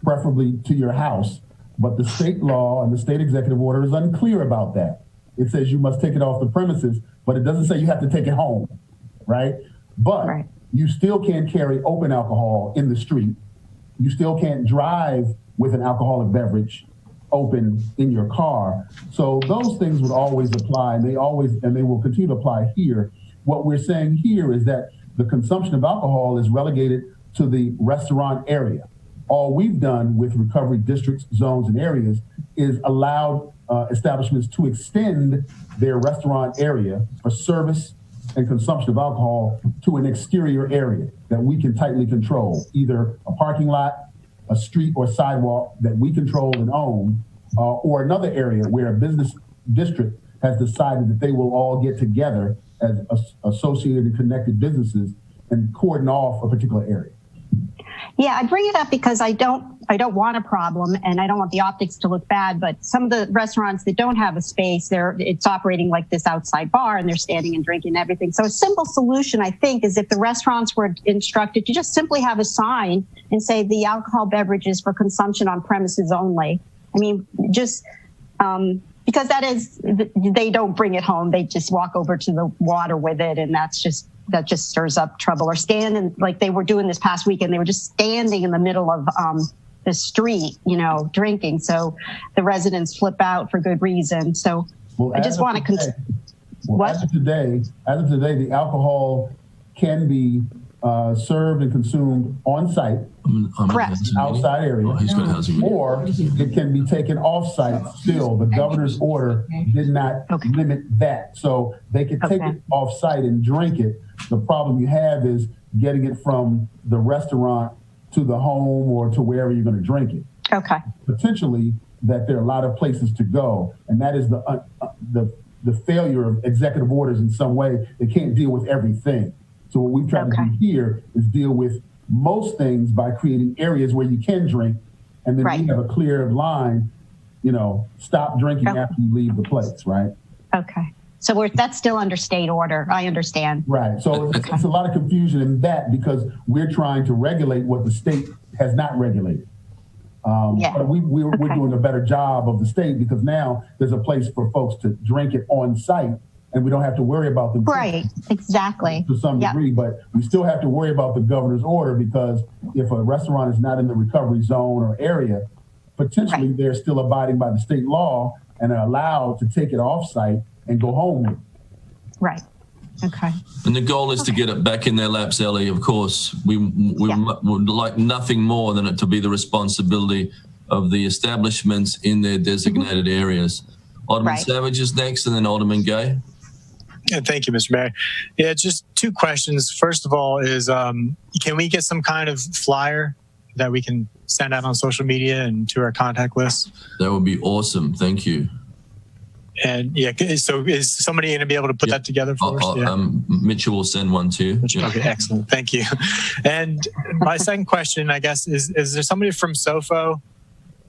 Speaker 5: preferably to your house. But the state law and the state executive order is unclear about that. It says you must take it off the premises, but it doesn't say you have to take it home, right? But you still can't carry open alcohol in the street. You still can't drive with an alcoholic beverage open in your car. So those things would always apply, and they will continue to apply here. What we're saying here is that the consumption of alcohol is relegated to the restaurant area. All we've done with recovery districts, zones, and areas is allowed establishments to extend their restaurant area for service and consumption of alcohol to an exterior area that we can tightly control, either a parking lot, a street or sidewalk that we control and own, or another area where a business district has decided that they will all get together as associated and connected businesses and cordon off a particular area.
Speaker 2: Yeah, I bring it up because I don't want a problem, and I don't want the optics to look bad, but some of the restaurants that don't have a space, it's operating like this outside bar, and they're standing and drinking and everything. So a simple solution, I think, is if the restaurants were instructed to just simply have a sign and say the alcohol beverages for consumption on premises only. I mean, just because that is, they don't bring it home. They just walk over to the water with it, and that just stirs up trouble. Or stand, and like they were doing this past weekend, they were just standing in the middle of the street, drinking. So the residents flip out for good reason. So I just want to.
Speaker 5: As of today, the alcohol can be served and consumed on site,
Speaker 2: correct,
Speaker 5: outside area, or it can be taken off site. Still, the governor's order did not limit that, so they could take it off site and drink it. The problem you have is getting it from the restaurant to the home or to wherever you're going to drink it.
Speaker 2: Okay.
Speaker 5: Potentially, that there are a lot of places to go, and that is the failure of executive orders in some way. They can't deal with everything. So what we try to do here is deal with most things by creating areas where you can drink, and then we have a clear line, stop drinking after you leave the place, right?
Speaker 2: Okay. So that's still under state order. I understand.
Speaker 5: Right. So it's a lot of confusion in that because we're trying to regulate what the state has not regulated. But we're doing a better job of the state because now there's a place for folks to drink it on site, and we don't have to worry about them.
Speaker 2: Right, exactly.
Speaker 5: To some degree, but we still have to worry about the governor's order because if a restaurant is not in the recovery zone or area, potentially they're still abiding by the state law and are allowed to take it off site and go home with it.
Speaker 2: Right. Okay.
Speaker 1: And the goal is to get it back in their laps, Ellie. Of course, we would like nothing more than it to be the responsibility of the establishments in their designated areas. Alderman Savage is next, and then Alderman Gay.
Speaker 17: Yeah, thank you, Mr. Mayor. Yeah, just two questions. First of all is, can we get some kind of flyer that we can send out on social media and to our contact list?
Speaker 1: That would be awesome. Thank you.
Speaker 17: And so is somebody going to be able to put that together for us?
Speaker 1: Mitchell will send one to you.
Speaker 17: Okay, excellent. Thank you. And my second question, I guess, is there somebody from SOFO,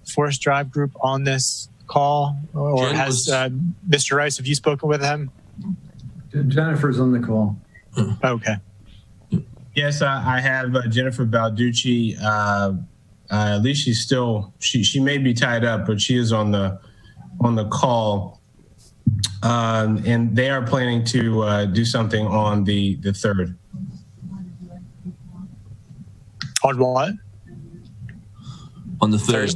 Speaker 17: Forest Drive Group, on this call? Or has Mr. Rice, have you spoken with him?
Speaker 6: Jennifer's on the call.
Speaker 17: Okay.
Speaker 9: Yes, I have Jennifer Balducci. At least she's still, she may be tied up, but she is on the call. And they are planning to do something on the 3rd.
Speaker 17: On what?
Speaker 1: On the 3rd.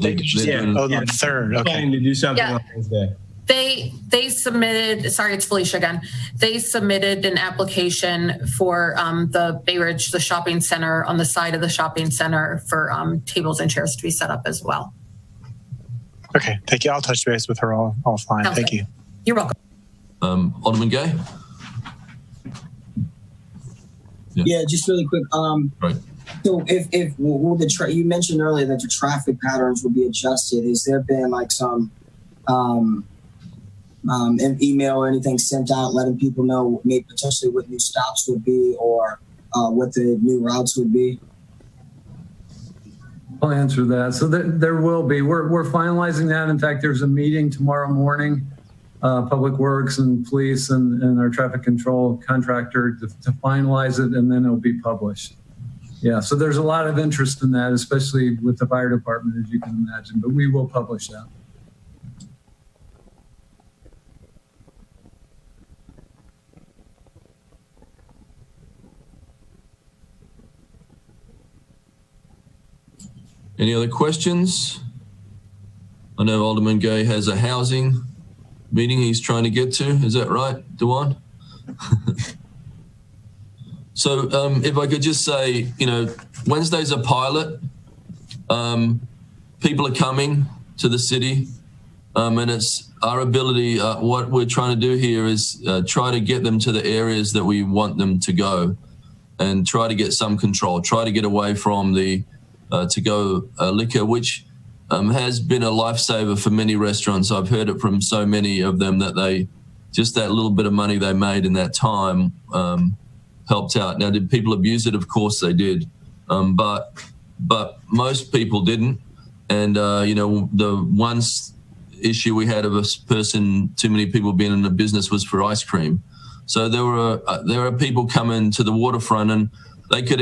Speaker 17: On the 3rd. Okay.
Speaker 9: Planning to do something on Wednesday.
Speaker 16: They submitted, sorry, it's Felicia again. They submitted an application for the Bay Ridge, the shopping center, on the side of the shopping center for tables and chairs to be set up as well.
Speaker 17: Okay, thank you. I'll touch base with her offline.
Speaker 16: Sounds
Speaker 17: Thank
Speaker 16: good.
Speaker 17: you.
Speaker 16: You're welcome.
Speaker 1: Alderman Gay?
Speaker 4: Yeah, just really quick.
Speaker 1: Right.
Speaker 4: So if you mentioned earlier that the traffic patterns will be adjusted, has there been like some an email or anything sent out letting people know maybe potentially what new stops would be or what the new routes would be?
Speaker 6: I'll answer that. So there will be. We're finalizing that. In fact, there's a meeting tomorrow morning, Public Works and Police and our traffic control contractor to finalize it, and then it'll be published. Yeah, so there's a lot of interest in that, especially with the fire department, as you can imagine, but we will publish that.
Speaker 1: Any other questions? I know Alderman Gay has a housing meeting he's trying to get to. Is that right, Dewan? So if I could just say, Wednesday's a pilot. People are coming to the city, and it's our ability. What we're trying to do here is try to get them to the areas that we want them to go and try to get some control, try to get away from the to-go liquor, which has been a lifesaver for many restaurants. I've heard it from so many of them that that little bit of money they made in that time helped out. Now, did people abuse it? Of course they did, but most people didn't. And the one issue we had of a person, too many people being in the business, was for ice cream. So there are people coming to the waterfront, and they could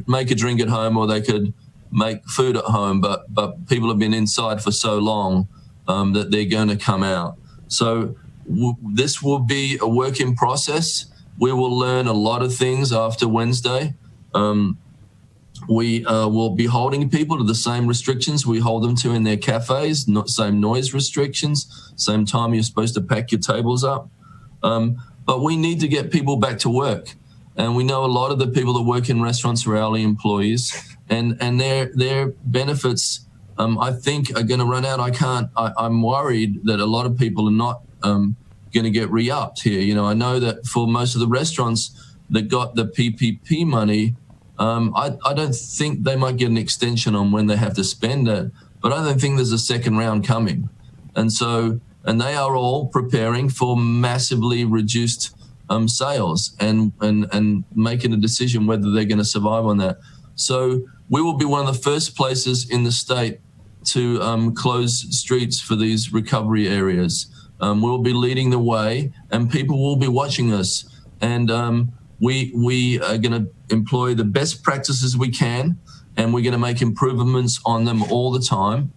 Speaker 1: make a drink at home, or they could make food at home, but people have been inside for so long that they're going to come out. So this will be a work in process. We will learn a lot of things after Wednesday. We will be holding people to the same restrictions we hold them to in their cafes, same noise restrictions, same time you're supposed to pack your tables up. But we need to get people back to work. And we know a lot of the people that work in restaurants are hourly employees, and their benefits, I think, are going to run out. I'm worried that a lot of people are not going to get re-upped here. You know, I know that for most of the restaurants that got the PPP money, I don't think they might get an extension on when they have to spend it, but I don't think there's a second round coming. And they are all preparing for massively reduced sales and making a decision whether they're going to survive on that. So we will be one of the first places in the state to close streets for these recovery areas. We'll be leading the way, and people will be watching us. And we are going to employ the best practices we can, and we're going to make improvements on them all the time.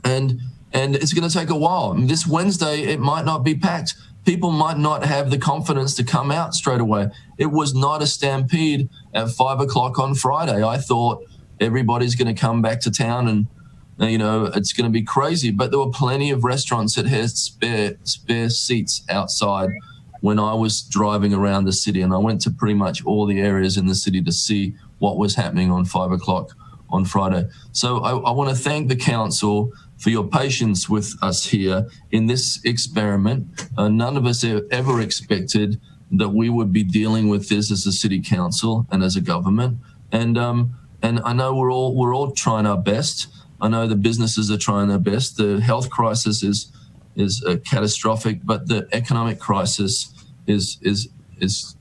Speaker 1: And it's going to take a while. This Wednesday, it might not be packed. People might not have the confidence to come out straight away. It was not a stampede at 5 o'clock on Friday. I thought everybody's going to come back to town and, you know, it's going to be crazy. But there were plenty of restaurants that had spare seats outside when I was driving around the city, and I went to pretty much all the areas in the city to see what was happening on 5 o'clock on Friday. So I want to thank the council for your patience with us here in this experiment. None of us ever expected that we would be dealing with this as a city council and as a government. And I know we're all trying our best. I know the businesses are trying their best. The health crisis is catastrophic, but the economic crisis is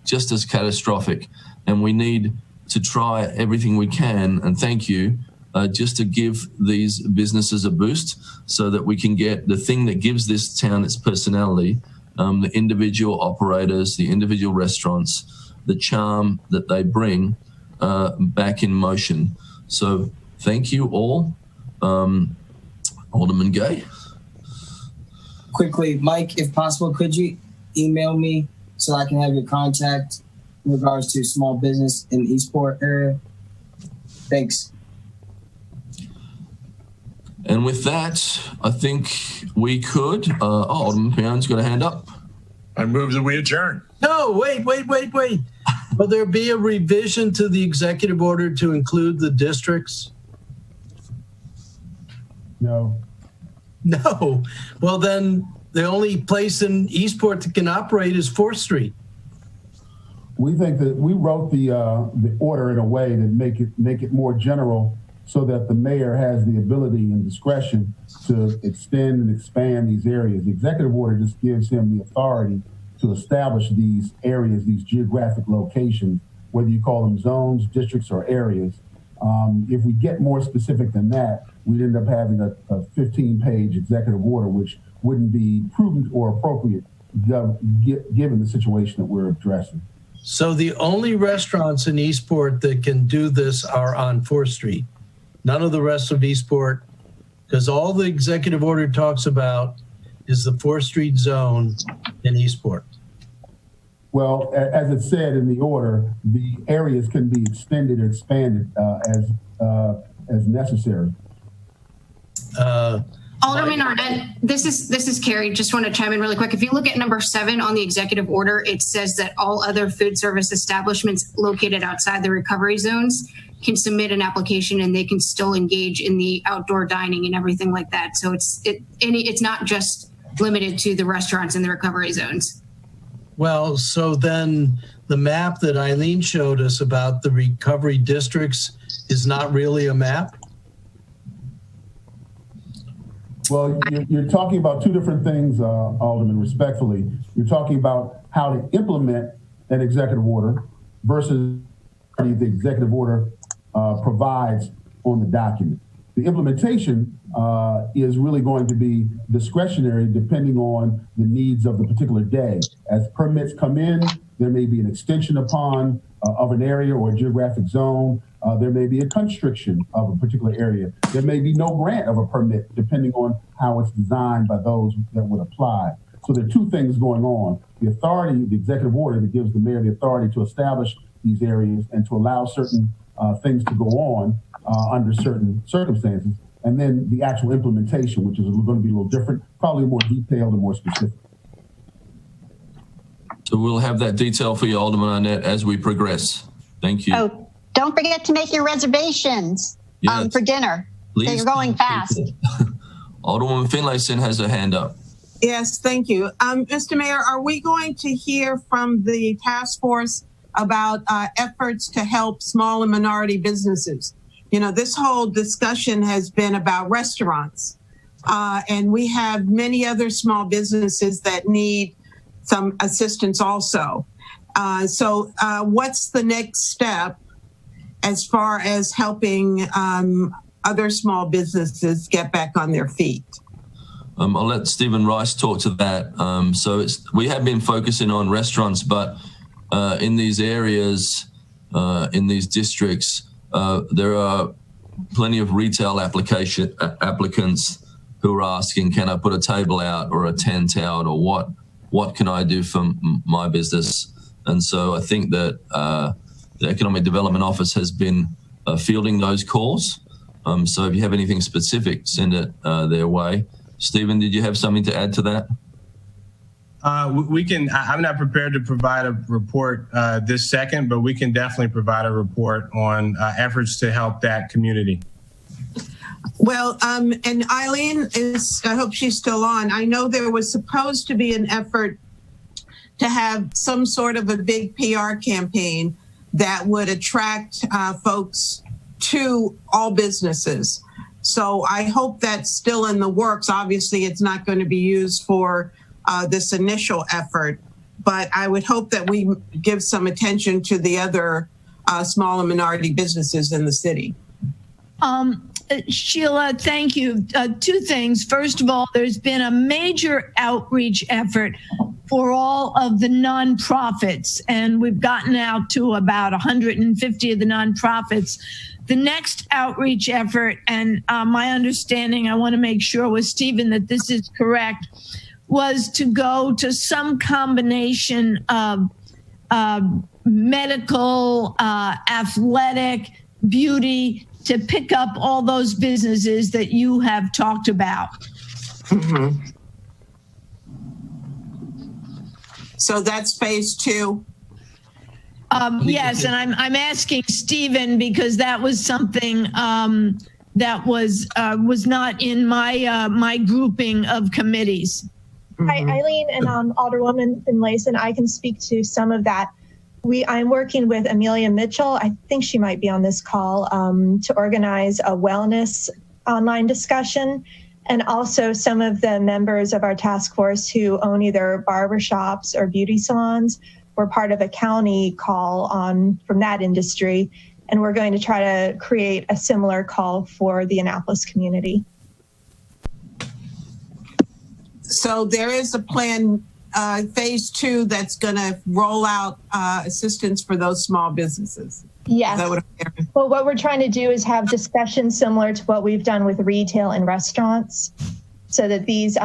Speaker 1: just as catastrophic. And we need to try everything we can, and thank you, just to give these businesses a boost so that we can get the thing that gives this town its personality, the individual operators, the individual restaurants, the charm that they bring back in motion. So thank you all. Alderman Gay.
Speaker 4: Quickly, Mike, if possible, could you email me so I can have your contact in regards to small business in the Eastport area? Thanks.
Speaker 1: And with that, I think we could. Alderman Peon's got a hand up.
Speaker 3: I move that we adjourn.
Speaker 15: No, wait. Will there be a revision to the executive order to include the districts?
Speaker 5: No.
Speaker 15: No. Well, then the only place in Eastport that can operate is 4th Street.
Speaker 5: We think that we wrote the order in a way to make it more general, so that the mayor has the ability and discretion to extend and expand these areas. The executive order just gives him the authority to establish these areas, these geographic locations, whether you call them zones, districts, or areas. If we get more specific than that, we'd end up having a 15-page executive order, which wouldn't be prudent or appropriate given the situation that we're addressing.
Speaker 15: So the only restaurants in Eastport that can do this are on 4th Street. None of the rest of Eastport, because all the executive order talks about is the 4th Street zone in Eastport.
Speaker 5: Well, as it said in the order, the areas can be extended or expanded as necessary.
Speaker 18: Alderman Arnett, this is Carrie. Just want to chime in really quick. If you look at number 7 on the executive order, it says that all other food service establishments located outside the recovery zones can submit an application and they can still engage in the outdoor dining and everything like that. So it's not just limited to the restaurants in the recovery zones.
Speaker 15: Well, so then the map that Eileen showed us about the recovery districts is not really a map?
Speaker 5: Well, you're talking about two different things, Alderman, respectfully. You're talking about how to implement an executive order versus the executive order provides on the document. The implementation is really going to be discretionary depending on the needs of the particular day. As permits come in, there may be an extension upon of an area or a geographic zone. There may be a constriction of a particular area. There may be no grant of a permit depending on how it's designed by those that would apply. So there are two things going on. The authority, the executive order that gives the mayor the authority to establish these areas and to allow certain things to go on under certain circumstances. And then the actual implementation, which is going to be a little different, probably more detailed and more specific.
Speaker 1: So we'll have that detail for you, Alderman Arnett, as we progress. Thank you.
Speaker 2: Oh, don't forget to make your reservations for dinner.
Speaker 1: Please.
Speaker 2: So you're going fast.
Speaker 1: Alderwoman Finlayson has her hand up.
Speaker 14: Yes, thank you. Mr. Mayor, are we going to hear from the task force about efforts to help small and minority businesses? You know, this whole discussion has been about restaurants, and we have many other small businesses that need some assistance also. So what's the next step as far as helping other small businesses get back on their feet?
Speaker 1: I'll let Stephen Rice talk to that. So we have been focusing on restaurants, but in these areas, in these districts, there are plenty of retail applicants who are asking, can I put a table out or a tent out, or what can I do for my business? And so I think that the Economic Development Office has been fielding those calls. So if you have anything specific, send it their way. Stephen, did you have something to add to that?
Speaker 9: We can. I'm not prepared to provide a report this second, but we can definitely provide a report on efforts to help that community.
Speaker 14: Well, and Eileen I hope she's still on. I know there was supposed to be an effort to have some sort of a big PR campaign that would attract folks to all businesses. So I hope that's still in the works. Obviously, it's not going to be used for this initial effort, but I would hope that we give some attention to the other small and minority businesses in the city.
Speaker 8: Sheila, thank you. Two things. First of all, there's been a major outreach effort for all of the nonprofits, and we've gotten out to about 150 of the nonprofits. The next outreach effort, and my understanding, I want to make sure with Stephen that this is correct, was to go to some combination of medical, athletic, beauty, to pick up all those businesses that you have talked about.
Speaker 14: Mm-hmm. So that's phase two.
Speaker 8: Yes, and I'm asking Stephen because that was something that was not in my grouping of committees.
Speaker 19: Hi, Eileen and Alderwoman Finlayson. I can speak to some of that. I'm working with Amelia Mitchell. I think she might be on this call to organize a wellness online discussion. And also some of the members of our task force who own either barbershops or beauty salons were part of a county call from that industry. And we're going to try to create a similar call for the Annapolis community.
Speaker 14: So there is a plan, phase two, that's going to roll out assistance for those small businesses.
Speaker 19: Yes. Well, what we're trying to do is have discussions similar to what we've done with retail and restaurants, so that these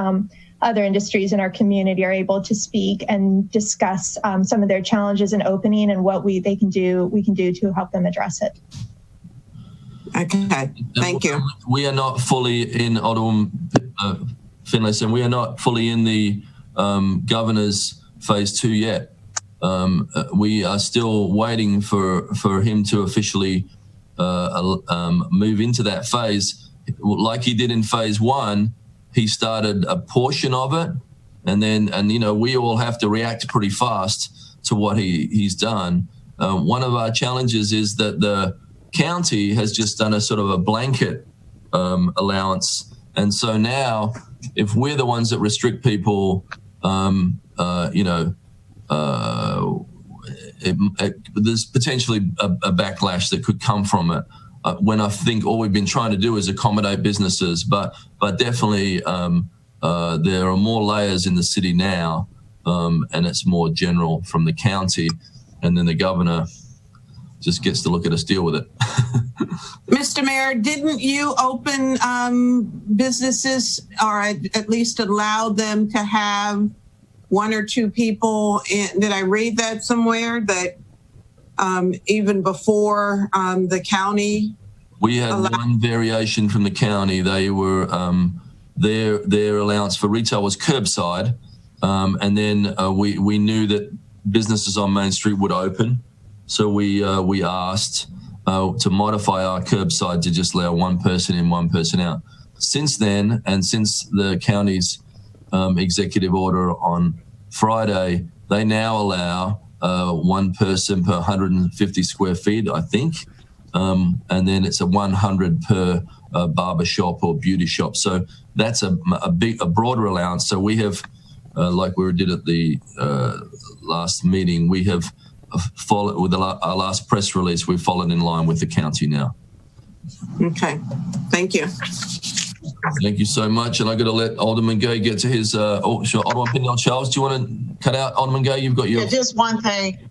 Speaker 19: other industries in our community are able to speak and discuss some of their challenges in opening and what we can do to help them address it.
Speaker 14: Okay, thank you.
Speaker 1: We are not fully in Finlayson. We are not fully in the governor's phase two yet. We are still waiting for him to officially move into that phase. Like he did in phase one, he started a portion of it, and you know, we all have to react pretty fast to what he's done. One of our challenges is that the county has just done a sort of a blanket allowance, and so now if we're the ones that restrict people, you know, there's potentially a backlash that could come from it. When I think all we've been trying to do is accommodate businesses, but definitely there are more layers in the city now, and it's more general from the county, and then the governor just gets to look at us deal with it.
Speaker 14: Mr. Mayor, didn't you open businesses, or at least allow them to have one or two people. Did I read that somewhere that even before the county?
Speaker 1: We had one variation from the county. They were their allowance for retail was curbside, and then we knew that businesses on Main Street would open, so we asked to modify our curbside to just allow one person in, one person out. Since then, and since the county's executive order on Friday, they now allow one person per 150 square feet, I think. And then it's a 100 per barber shop or beauty shop. So that's a broader allowance. So we have, like we did at the last meeting, we have followed with our last press release. We've followed in line with the county now.
Speaker 14: Okay, thank you.
Speaker 1: Thank you so much. And I got to let Alderman Gay get to his. Alderman Pindell Charles, do you want to cut out Alderman Gay? You've got your.
Speaker 20: Yeah, just one thing.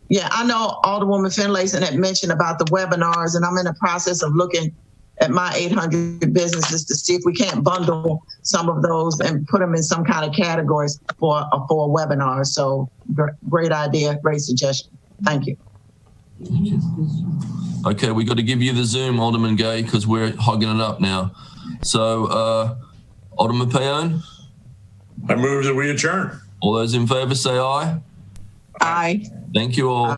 Speaker 20: Yeah, I know Alderwoman Finlayson had mentioned about the webinars, and I'm in the process of looking at my 800 businesses to see if we can't bundle some of those and put them in some kind of categories for a webinar. So great idea, great suggestion. Thank you.
Speaker 1: Okay, we got to give you the Zoom, Alderman Gay, because we're hogging it up now. So, Alderman Payon?
Speaker 3: I move that we adjourn.
Speaker 1: All those in favor say aye.
Speaker 14: Aye.
Speaker 1: Thank you all.